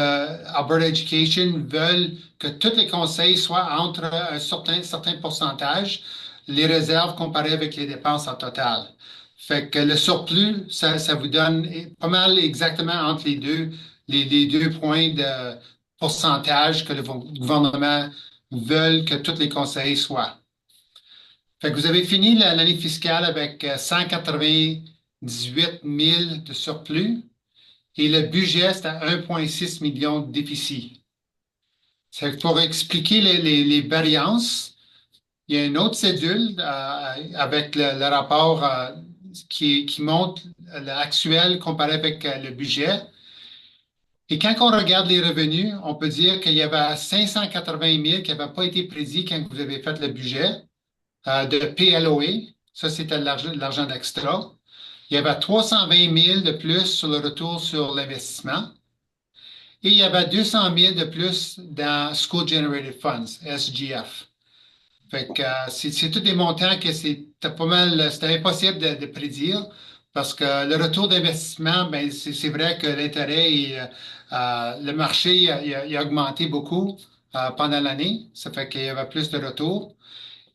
Alberta Education veulent que tous les conseils soient entre un certain pourcentage, les réserves comparées avec les dépenses en total. Fait que le surplus, ça vous donne pas mal exactement entre les deux points de pourcentage que le gouvernement veulent que tous les conseils soient. Fait que vous avez fini l'année fiscale avec 198 000 de surplus et le budget, c'est à 1,6 million de déficit. C'est pour expliquer les variances, il y a une autre cédule avec le rapport qui montre l'actuel comparé avec le budget. Et quand on regarde les revenus, on peut dire qu'il y avait 580 000 qui n'avaient pas été prédits quand vous avez fait le budget de PLOA. Ça, c'était l'argent d'extra. Il y avait 320 000 de plus sur le retour sur l'investissement. Et il y avait 200 000 de plus dans School Generated Funds, SGF. Fait que c'est tous des montants que c'était impossible de prédire parce que le retour d'investissement, ben, c'est vrai que l'intérêt et le marché il a augmenté beaucoup pendant l'année. Ça fait qu'il y avait plus de retour.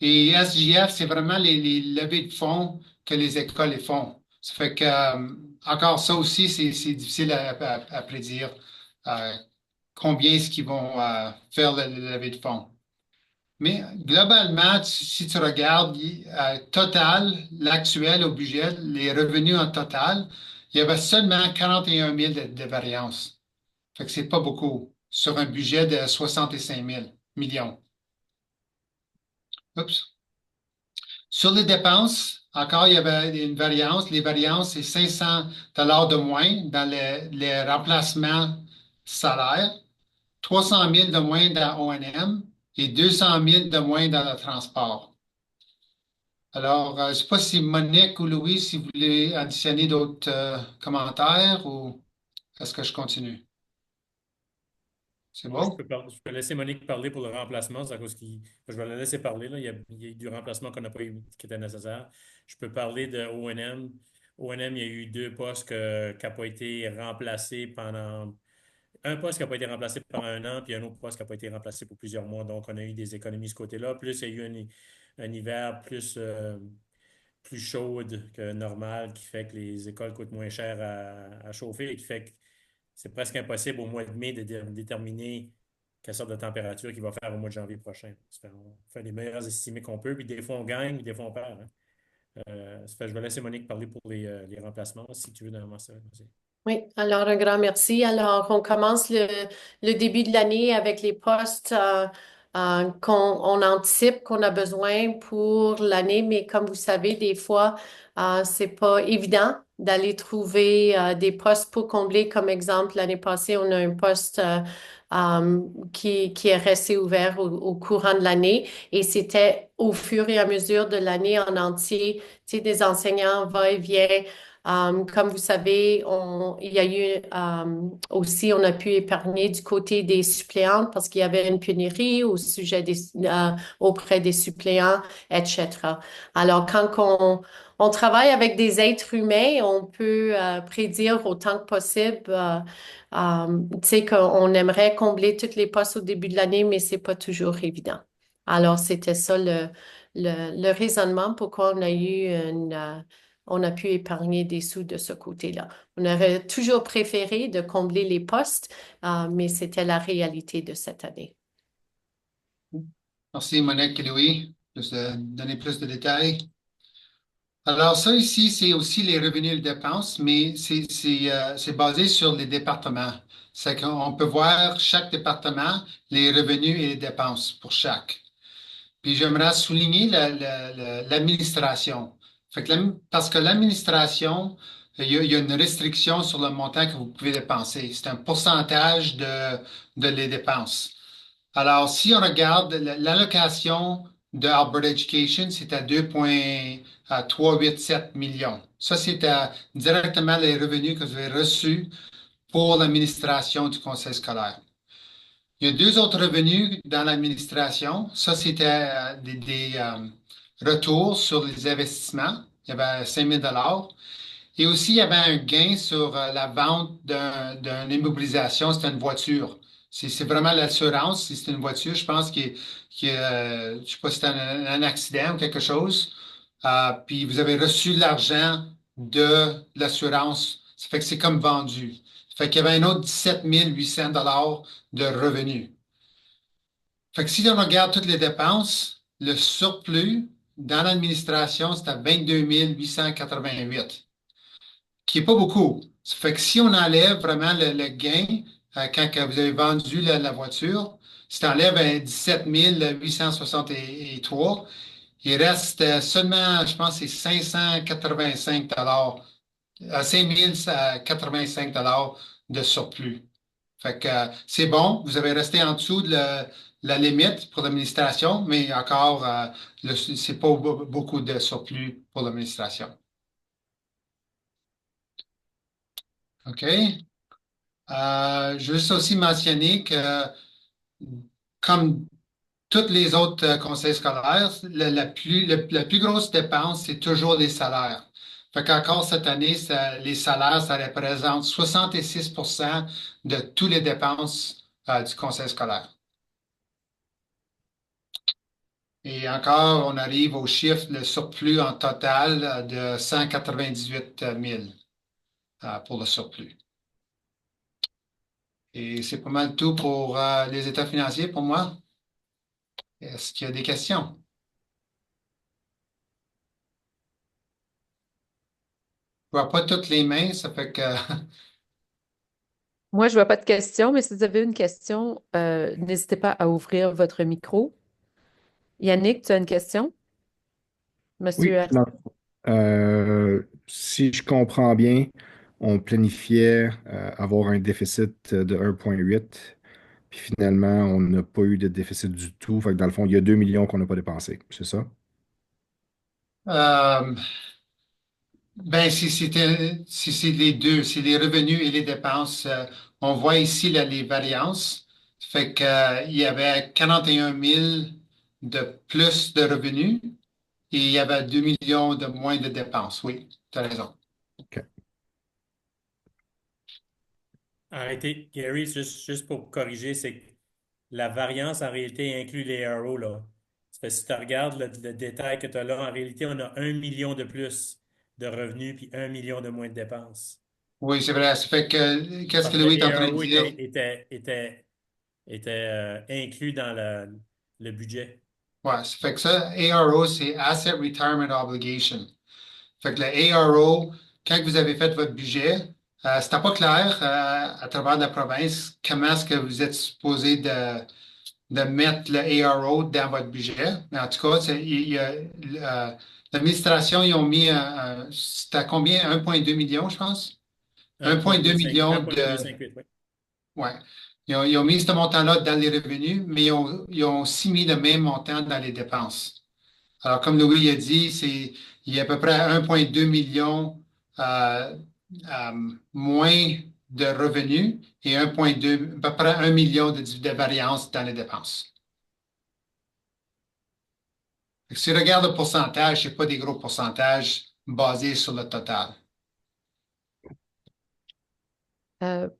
Et SGF, c'est vraiment les levées de fonds que les écoles font. Ça fait que, encore ça aussi, c'est difficile à prédire combien est-ce qu'ils vont faire la levée de fonds. Mais globalement, si tu regardes total, l'actuel au budget, les revenus en total, il y avait seulement 41 000 de variance. Fait que c'est pas beaucoup sur un budget de 65 000 millions. Oups. Sur les dépenses, encore, il y avait une variance. Les variances, c'est 500 $ de moins dans les remplacements salaires, 300 000 de moins dans O&M et 200 000 de moins dans le transport. Alors, je ne sais pas si Monique ou Louis, si vous voulez additionner d'autres commentaires ou... Est-ce que je continue? C'est Moi, bon? je peux laisser Monique parler pour le remplacement, c'est à cause je vais la laisser parler, là. Il y a eu du remplacement qu'on n'a pas eu, qui était nécessaire. Je peux parler de O&M. O&M, il y a eu deux postes qui n'ont pas été remplacés pendant... Un poste qui n'a pas été remplacé pendant un an, puis un autre poste qui n'a pas été remplacé pour plusieurs mois. Donc, on a eu des économies de ce côté-là. Plus, il y a eu un hiver plus chaude que normal, qui fait que les écoles coûtent moins cher à chauffer et qui fait que c'est presque impossible au mois de mai de déterminer quelle sorte de température qu'il va faire au mois de janvier prochain. On fait les meilleurs estimés qu'on peut, puis des fois on gagne, puis des fois on perd, hein. Je vais laisser Monique parler pour les remplacements, si tu veux dans ça. Vas-y. Oui, alors un grand merci. Alors, on commence le début de l'année avec les postes qu'on anticipe qu'on a besoin pour l'année, mais comme vous savez, des fois, c'est pas évident d'aller trouver des postes pour combler. Comme exemple, l'année passée, on a un poste qui est resté ouvert au courant de l'année et c'était au fur et à mesure de l'année en entier, tu sais, des enseignants va-et-vient. Comme vous savez, il y a eu aussi, on a pu épargner du côté des suppléantes parce qu'il y avait une pénurie au sujet auprès des suppléants, etc. Alors, quand on travaille avec des êtres humains, on peut prédire autant que possible, tu sais, qu'on aimerait combler toutes les postes au début de l'année, mais c'est pas toujours évident. Alors, c'était ça le raisonnement pourquoi on a eu on a pu épargner des sous de ce côté-là. On aurait toujours préféré de combler les postes, mais c'était la réalité de cette année. Merci, Monique et Louis, de donner plus de détails. Alors, ça ici, c'est aussi les revenus et les dépenses, mais c'est basé sur les départements. C'est qu'on peut voir chaque département, les revenus et les dépenses pour chaque. Puis j'aimerais souligner l'administration. Parce que l'administration, il y a une restriction sur le montant que vous pouvez dépenser. C'est un pourcentage de les dépenses. Alors, si on regarde l'allocation de Alberta Education, c'est à 2,387 millions. Ça, c'est directement les revenus que vous avez reçus pour l'administration du conseil scolaire. Il y a deux autres revenus dans l'administration. Ça, c'était des retours sur les investissements. Il y avait 5 000 et aussi, il y avait un gain sur la vente d'une immobilisation. C'était une voiture. C'est vraiment l'assurance. Si c'est une voiture, je pense je ne sais pas si c'était un accident ou quelque chose. Puis vous avez reçu l'argent de l'assurance. Ça fait que c'est comme vendu. Ça fait qu'il y avait un autre 17 800 de revenus. Fait que si on regarde toutes les dépenses, le surplus dans l'administration, c'est à 22 888, qui n'est pas beaucoup. Ça fait que si on enlève vraiment le gain, quand vous avez vendu la voiture, si tu enlèves 17 863, il reste seulement, je pense, c'est 585 5 085 de surplus. Fait que c'est bon, vous avez resté en dessous de la limite pour l'administration, mais encore, c'est pas beaucoup de surplus pour l'administration. OK. Je veux juste aussi mentionner que, comme tous les autres conseils scolaires, la plus grosse dépense, c'est toujours les salaires. Fait qu'encore cette année, les salaires, ça représente 66 de toutes les dépenses du conseil scolaire. Et encore, on arrive au chiffre, le surplus en total de 198 000 pour le surplus. Et c'est pas mal tout pour les états financiers pour moi. Est-ce qu'il y a des questions? Je vois pas toutes les mains, ça fait que... Moi, je vois pas de questions, mais si vous avez une question, n'hésitez pas à ouvrir votre micro. Yannick, tu as une question? Oui, Monsieur si je comprends bien, on planifiait avoir un déficit de 1,8, puis finalement, on n'a pas eu de déficit du tout. Fait que dans le fond, il y a 2 millions qu'on n'a pas dépensés, c'est ça? Euh, Ben, si c'est les deux, c'est les revenus et les dépenses, on voit ici là, les variances. Fait que, il y avait 41 000 de plus de revenus et il y avait 2 millions de moins de dépenses. Oui, tu as raison. OK. Arrêtez, Gary, juste pour corriger, c'est que la variance en réalité inclut les arrows, là. Ça fait, si tu regardes le détail que tu as là, en réalité, on a 1 million de plus de revenus puis 1 million de moins de dépenses. Oui, c'est vrai. Ça fait que, qu'est-ce que Parce que Louis est les en train de arrows dire? étaient inclus dans le budget. Ouais, ça fait que ça, ARO, c'est Asset Retirement Obligation. Fait que le ARO, quand vous avez fait votre budget, c'était pas clair à travers la province comment est-ce que vous êtes supposé de mettre le ARO dans votre budget. Mais en tout cas, l'administration, ils ont mis, c'était à combien? 1,2 million, je pense? 1,2 million de... 1,258, oui. Ouais. Ils ont mis ce montant-là dans les revenus, mais ils ont aussi mis le même montant dans les dépenses. Alors, comme Louis a dit, il y a à peu près 1,2 million moins de revenus et 1,2, à peu près 1 million de variance dans les dépenses. Fait que si tu regardes le pourcentage, ce n'est pas des gros pourcentages basés sur le total.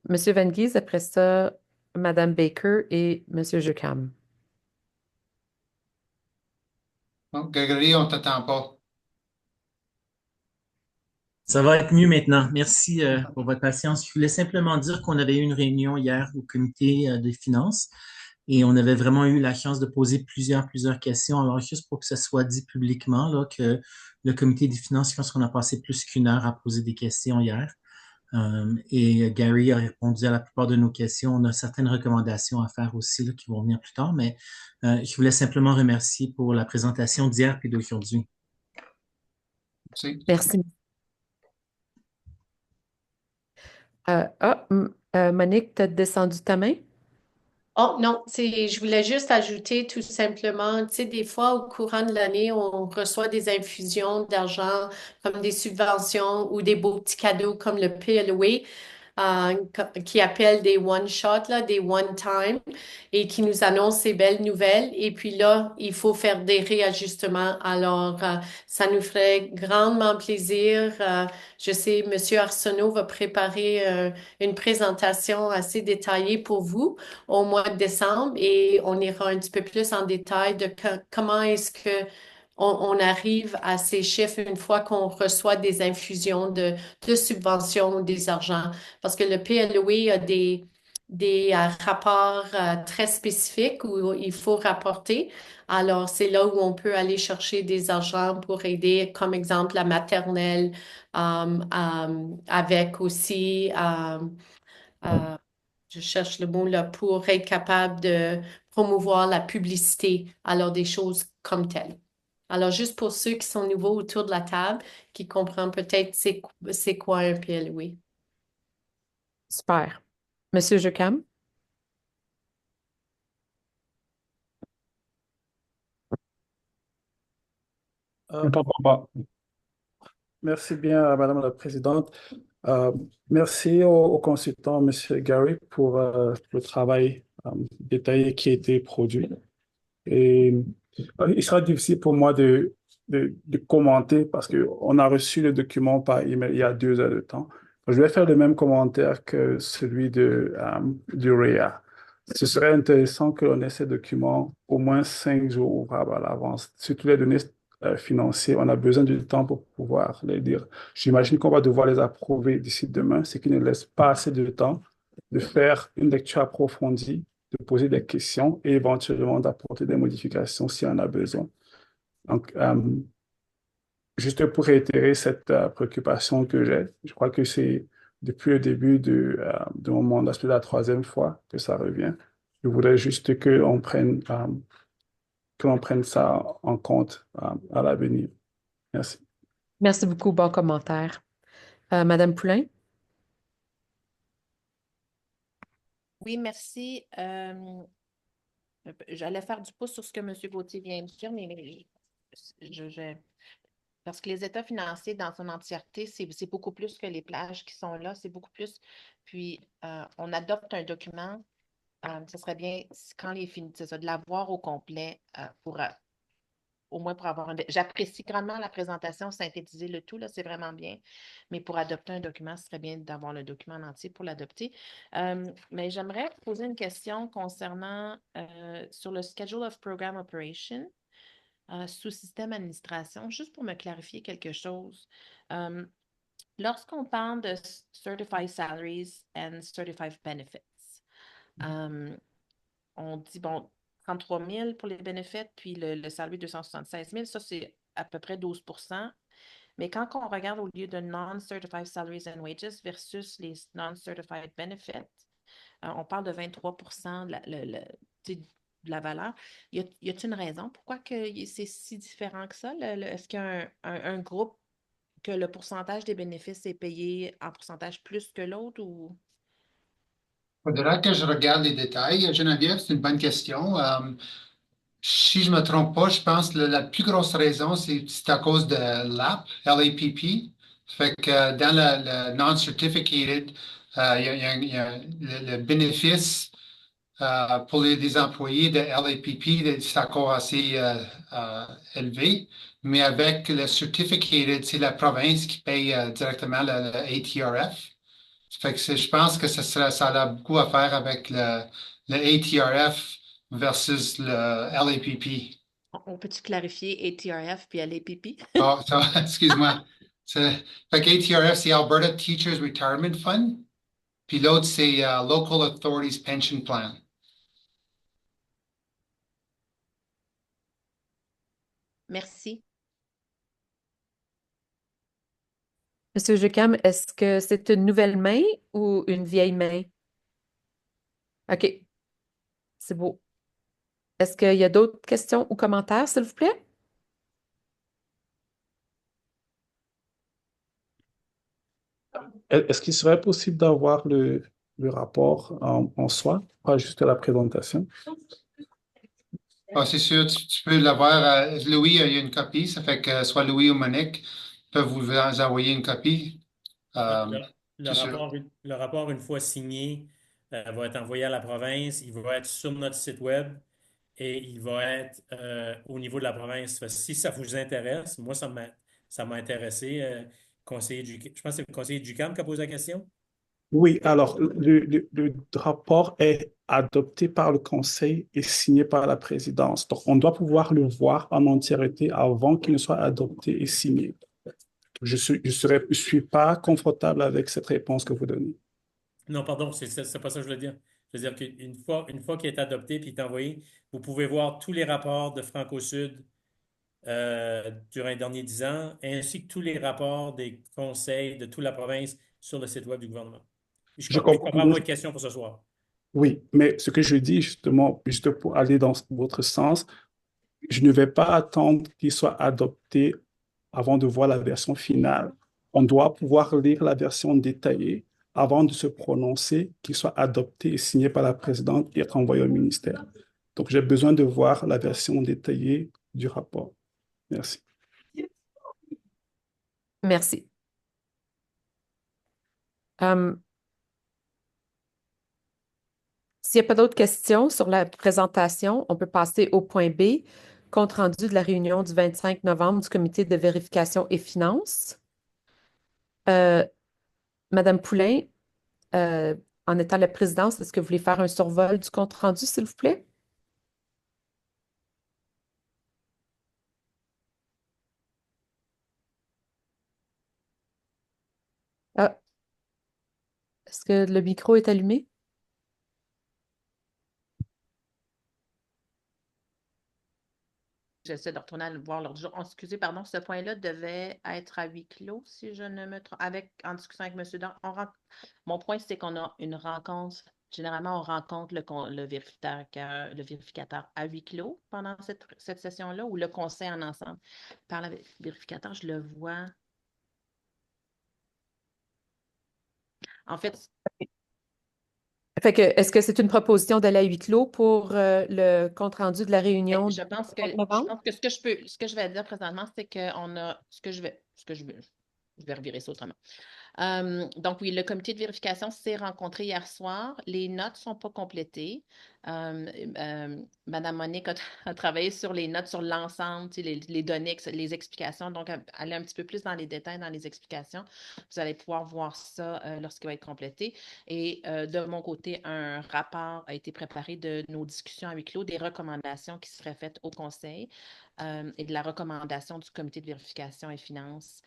Monsieur Van Gies, après ça, Madame Baker et Monsieur Jocam. Donc, Grégory, on ne t'attend pas. Ça va être mieux maintenant. Merci pour votre patience. Je voulais simplement dire qu'on avait eu une réunion hier au comité des finances et on avait vraiment eu la chance de poser plusieurs questions. Alors, juste pour que ce soit dit publiquement, là, que le comité des finances, je pense qu'on a passé plus qu'une heure à poser des questions hier. Et Gary a répondu à la plupart de nos questions. On a certaines recommandations à faire aussi là, qui vont venir plus tard, mais je voulais simplement remercier pour la présentation d'hier et d'aujourd'hui. Merci. Monique, tu as descendu ta main? Oh non, je voulais juste ajouter tout simplement, tu sais, des fois au courant de l'année, on reçoit des infusions d'argent comme des subventions ou des beaux petits cadeaux comme le PLOE. Qui appellent des one-shot, là, des one-time, et qui nous annoncent ces belles nouvelles. Et puis là, il faut faire des réajustements. Alors, ça nous ferait grandement plaisir. Je sais, Monsieur Arsenault va préparer une présentation assez détaillée pour vous au mois de décembre et on ira un petit peu plus en détail de comment est-ce que on arrive à ces chiffres une fois qu'on reçoit des infusions de subventions ou des argents. Parce que le PLOE a des rapports très spécifiques où il faut rapporter. Alors, c'est là où on peut aller chercher des argents pour aider, comme exemple, la maternelle, avec aussi, je cherche le mot là, pour être capable de promouvoir la publicité. Alors, des choses comme telles. Alors, juste pour ceux qui sont nouveaux autour de la table, qui comprennent peut-être c'est quoi un PLOE. Super. Monsieur Jocam? On t'entend pas. Merci bien, Madame la Présidente. Euh, Merci au consultant, Monsieur Gary, pour le travail détaillé qui a été produit. Et il sera difficile pour moi de commenter parce qu'on a reçu le document par email il y a 2 heures de temps. Je vais faire le même commentaire que celui du REA. Ce serait intéressant que l'on ait ces documents au moins 5 jours ouvrables à l'avance. Surtout les données financières, on a besoin du temps pour pouvoir les lire. J'imagine qu'on va devoir les approuver d'ici demain, ce qui ne laisse pas assez de temps de faire une lecture approfondie, de poser des questions et éventuellement d'apporter des modifications si on a besoin. Donc, juste pour réitérer cette préoccupation que j'ai, je crois que c'est depuis le début de mon mandat, c'est la 3e fois que ça revient. Je voudrais juste que l'on prenne ça en compte à l'avenir. Merci. Merci beaucoup. Bon commentaire. Madame Poulain? Oui, merci. J'allais faire du pouce sur ce que M. Gauthier vient de dire, mais je- Parce que les états financiers dans son entièreté, c'est beaucoup plus que les plages qui sont là, c'est beaucoup plus. Puis, on adopte un document, ce serait bien, quand les c'est ça, de l'avoir au complet pour, au moins pour avoir un. J'apprécie grandement la présentation, synthétiser le tout, là, c'est vraiment bien. Mais pour adopter un document, ce serait bien d'avoir le document en entier pour l'adopter. Mais j'aimerais poser une question concernant sur le Schedule of Program Operation. Sous système administration, juste pour me clarifier quelque chose. Lorsqu'on parle de Certified Salaries and Certified Benefits, on dit, bon, 33 000 pour les bénéfices, puis le salaire 276 000, ça c'est à peu près 12%. Mais quand on regarde au lieu de Non-Certified Salaries and Wages versus les Non-Certified Benefits, on parle de 23% de la valeur. Y a-t-il une raison pourquoi c'est si différent que ça? Est-ce qu'il y a un groupe que le pourcentage des bénéfices est payé en pourcentage plus que l'autre ou? Faudra que je regarde les détails. Geneviève, c'est une bonne question. Si je ne me trompe pas, je pense que la plus grosse raison, c'est à cause de l'AP, LAPP. Fait que dans le non-certificated, il y a le bénéfice pour les employés de LAPP, c'est encore assez élevé. Mais avec le certificated, c'est la province qui paye directement le ATRF. Fait que je pense que ça a beaucoup à faire avec le ATRF versus le LAPP. On peut-tu clarifier ATRF puis LAPP? Oh, excuse-moi. Fait que ATRF, c'est Alberta Teachers Retirement Fund. Puis l'autre, c'est Local Authorities Pension Plan. Merci. Monsieur Jocam, est-ce que c'est une nouvelle main ou une vieille main? OK, c'est beau. Est-ce qu'il y a d'autres questions ou commentaires, s'il vous plaît? Est-ce qu'il serait possible d'avoir le rapport en soi, pas juste la présentation? Ah, c'est sûr, tu peux l'avoir. Louis, il y a une copie. Ça fait que soit Louis ou Monique peuvent vous envoyer une copie. Le, C'est sûr. le rapport, une fois signé, va être envoyé à la province. Il va être sur notre site web et il va être au niveau de la province. Fait que si ça vous intéresse, moi, ça m'a intéressé. Je pense que c'est le conseiller Ducam qui a posé la question. Oui, alors le rapport est adopté par le conseil et signé par la présidence. Donc, on doit pouvoir le voir en entièreté avant qu'il ne soit adopté et signé. Je suis pas confortable avec cette réponse que vous donnez. Non, pardon, c'est pas ça que je voulais dire. Je veux dire une fois qu'il est adopté puis est envoyé, vous pouvez voir tous les rapports de Franco-Sud durant les derniers 10 ans, ainsi que tous les rapports des conseils de toute la province sur le site web du gouvernement. Je Je comprends. comprends votre question pour ce soir. Oui, mais ce que je dis justement, juste pour aller dans votre sens, je ne vais pas attendre qu'il soit adopté avant de voir la version finale. On doit pouvoir lire la version détaillée avant de se prononcer, qu'il soit adopté et signé par la présidente et renvoyé au ministère. Donc, j'ai besoin de voir la version détaillée du rapport. Merci. Merci. Euh, S'il n'y a pas d'autres questions sur la présentation, on peut passer au point B, compte rendu de la réunion du 25 novembre du comité de vérification et finances. Euh, Madame Poulain, euh, en étant la présidence, est-ce que vous voulez faire un survol du compte rendu, s'il vous plaît? Ah, est-ce que le micro est allumé? J'essaie de retourner à voir l'ordre du jour. Oh, excusez, pardon, ce point-là devait être à huis clos, si je ne me trompe. En discussion avec M. Dan. Mon point, c'est qu'on a une rencontre. Généralement, on rencontre le vérificateur à huis clos pendant cette session-là ou le conseil en ensemble. Par le vérificateur, je le vois. En fait, Fait que, est-ce que c'est une proposition d'aller à huis clos pour le compte-rendu de la réunion du Je pense que, 30 je novembre? pense que ce que je vais dire présentement, c'est qu'on a, je vais revirer ça autrement. Donc, oui, le comité de vérification s'est rencontré hier soir. Les notes ne sont pas complétées. Madame Monique a travaillé sur les notes sur l'ensemble, tu sais, les données, les explications. Donc, aller un petit peu plus dans les détails, dans les explications. Vous allez pouvoir voir ça lorsqu'il va être complété. Et de mon côté, un rapport a été préparé de nos discussions à huis clos, des recommandations qui seraient faites au conseil et de la recommandation du comité de vérification et finances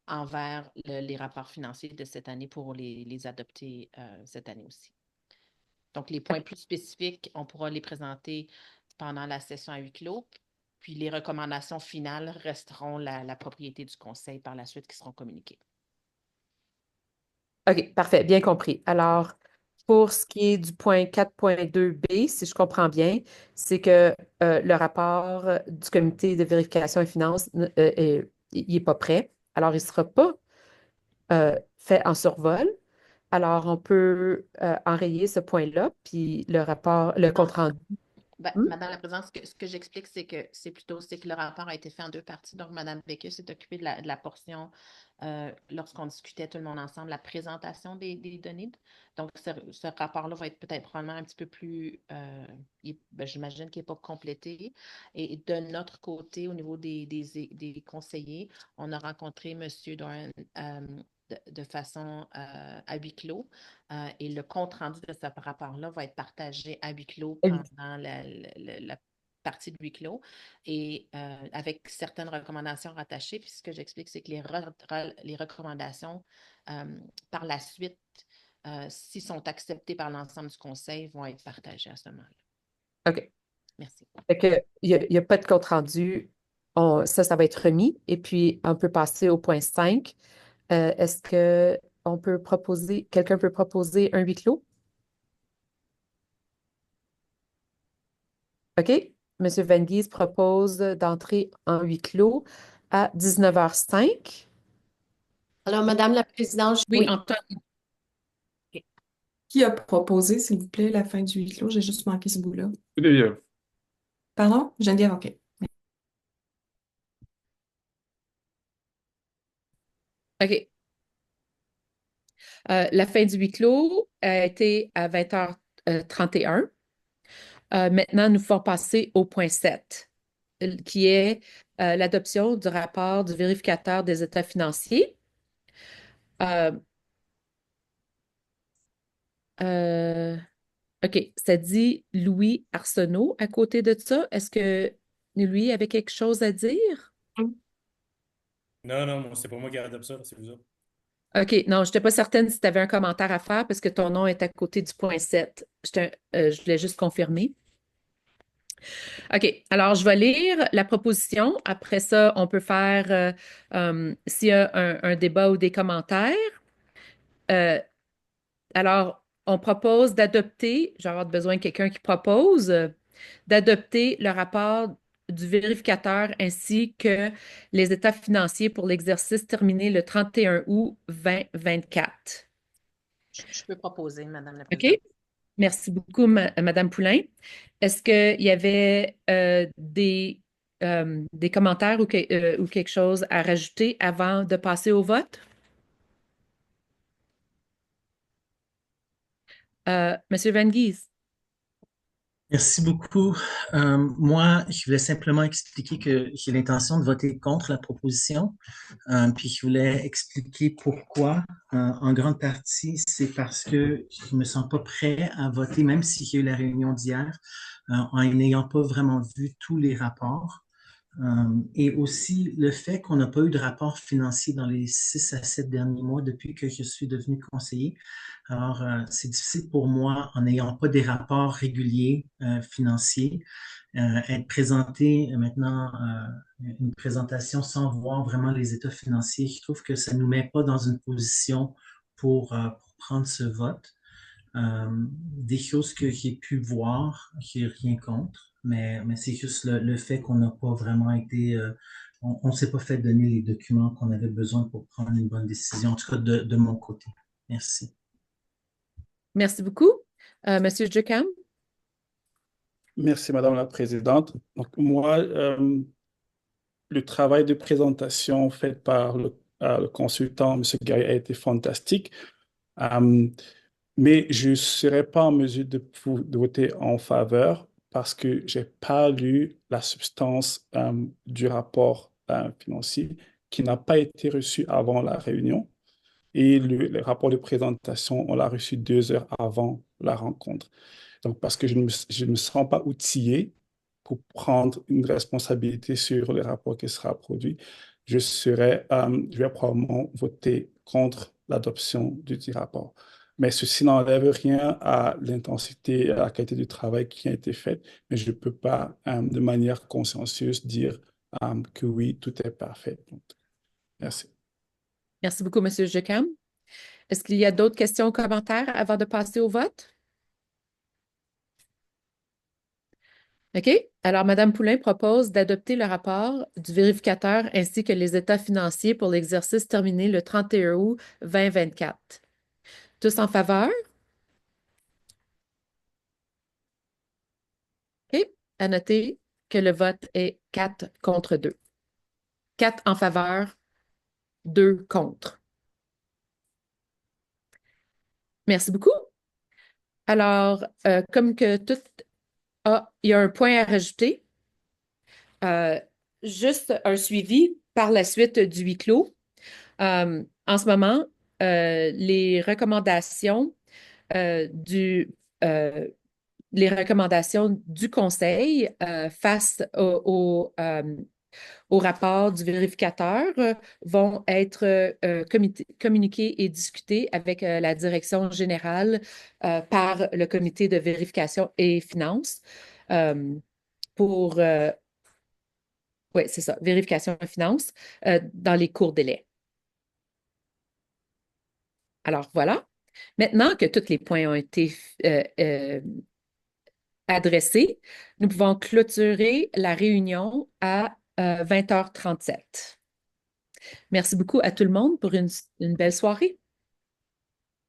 envers les rapports financiers de cette année pour les adopter cette année aussi. Donc, les points plus spécifiques, on pourra les présenter pendant la session à huis clos, puis les recommandations finales resteront la propriété du conseil par la suite qui seront communiquées. OK, parfait, bien compris. Alors, pour ce qui est du point 4.2b, si je comprends bien, c'est que le rapport du comité de vérification et finances, il n'est pas prêt. Alors, il ne sera pas fait en survol. Alors, on peut enrayer ce point-là, puis le rapport, le Non, compte-rendu. Madame la Présidente, ce que j'explique, c'est que le rapport a été fait en deux parties. Donc, Madame Becqueux s'est occupée de la portion, lorsqu'on discutait tout le monde ensemble, la présentation des données. Donc, ce rapport-là va être peut-être probablement un petit peu plus, j'imagine qu'il n'est pas complété. Et de notre côté, au niveau des conseillers, on a rencontré M. Doran de façon à huis clos. Et le compte-rendu de ce rapport-là va être partagé à huis clos pendant la partie de huis clos et avec certaines recommandations rattachées. Puis ce que j'explique, c'est que les recommandations par la suite, s'ils sont acceptés par l'ensemble du conseil, vont être partagées à ce moment-là. OK. Merci. Fait que, il n'y a pas de compte-rendu. Ça va être remis. Et puis, on peut passer au point 5. Est-ce que quelqu'un peut proposer un huis clos? OK. Monsieur Van Gies propose d'entrer en huis clos à 19h05. Alors, Madame la Présidente, Oui, Antoine. Qui a proposé, s'il vous plaît, la fin du huis clos? J'ai juste manqué ce bout-là. Geneviève. Pardon? Geneviève, OK. OK. La fin du huis clos a été à 20h31. Maintenant, nous pouvons passer au point 7, qui est l'adoption du rapport du vérificateur des états financiers. Euh, euh, OK, ça dit Louis Arsenault à côté de ça. Est-ce que Louis avait quelque chose à dire? Non, non, c'est pas moi qui adopte ça, c'est vous autres. OK, non, je n'étais pas certaine si tu avais un commentaire à faire parce que ton nom est à côté du point 7. Je voulais juste confirmer. OK, alors je vais lire la proposition. Après ça, on peut faire, s'il y a un débat ou des commentaires. Euh, alors, on propose d'adopter, je vais avoir besoin de quelqu'un qui propose, d'adopter le rapport du vérificateur ainsi que les états financiers pour l'exercice terminé le 31 août 2024. Je peux proposer, Madame la OK? Présidente. Merci beaucoup, Madame Poulain. Est-ce qu'il y avait des commentaires ou quelque chose à rajouter avant de passer au vote? Monsieur Van Gies. Merci beaucoup. Moi, je voulais simplement expliquer que j'ai l'intention de voter contre la proposition. Puis je voulais expliquer pourquoi. En grande partie, c'est parce que je me sens pas prêt à voter, même si j'ai eu la réunion d'hier, en n'ayant pas vraiment vu tous les rapports. Et aussi le fait qu'on n'a pas eu de rapport financier dans les 6 à 7 derniers mois depuis que je suis devenu conseiller. Alors, c'est difficile pour moi, en n'ayant pas des rapports réguliers financiers, être présenté maintenant une présentation sans voir vraiment les états financiers. Je trouve que ça ne nous met pas dans une position pour prendre ce vote. Des choses que j'ai pu voir, j'ai rien contre, mais c'est juste le fait qu'on n'a pas vraiment été, on ne s'est pas fait donner les documents qu'on avait besoin pour prendre une bonne décision, en tout cas de mon côté. Merci. Merci beaucoup. Monsieur Ducam? Merci, Madame la Présidente. Donc, moi, le travail de présentation fait par le consultant, M. Gay, a été fantastique. Euh, mais je ne serais pas en mesure de voter en faveur parce que je n'ai pas lu la substance du rapport financier qui n'a pas été reçu avant la réunion. Et le rapport de présentation, on l'a reçu 2 heures avant la rencontre. Donc, parce que je ne me sens pas outillé pour prendre une responsabilité sur le rapport qui sera produit, je vais probablement voter contre l'adoption du dit rapport. Mais ceci n'enlève rien à l'intensité et à la qualité du travail qui a été fait, mais je ne peux pas, de manière consciencieuse, dire que oui, tout est parfait. Donc, merci. Merci beaucoup, Monsieur Ducam. Est-ce qu'il y a d'autres questions ou commentaires avant de passer au vote? OK. Alors, Mme Poulain propose d'adopter le rapport du vérificateur ainsi que les états financiers pour l'exercice terminé le 31 août 2024. Tous en faveur? OK. À noter que le vote est 4 contre 2. 4 en faveur, 2 contre. Merci beaucoup. Alors, comme que tout... Ah, il y a un point à rajouter. Juste un suivi par la suite du huis clos. En ce moment, les recommandations euh, du, euh, les recommandations du conseil face au rapport du vérificateur vont être communiquées et discutées avec la direction générale par le comité de vérification et finances pour, oui, c'est ça, vérification et finances dans les courts délais. Alors voilà. Maintenant que tous les points ont été adressés, nous pouvons clôturer la réunion à 20h37. Merci beaucoup à tout le monde pour une belle soirée.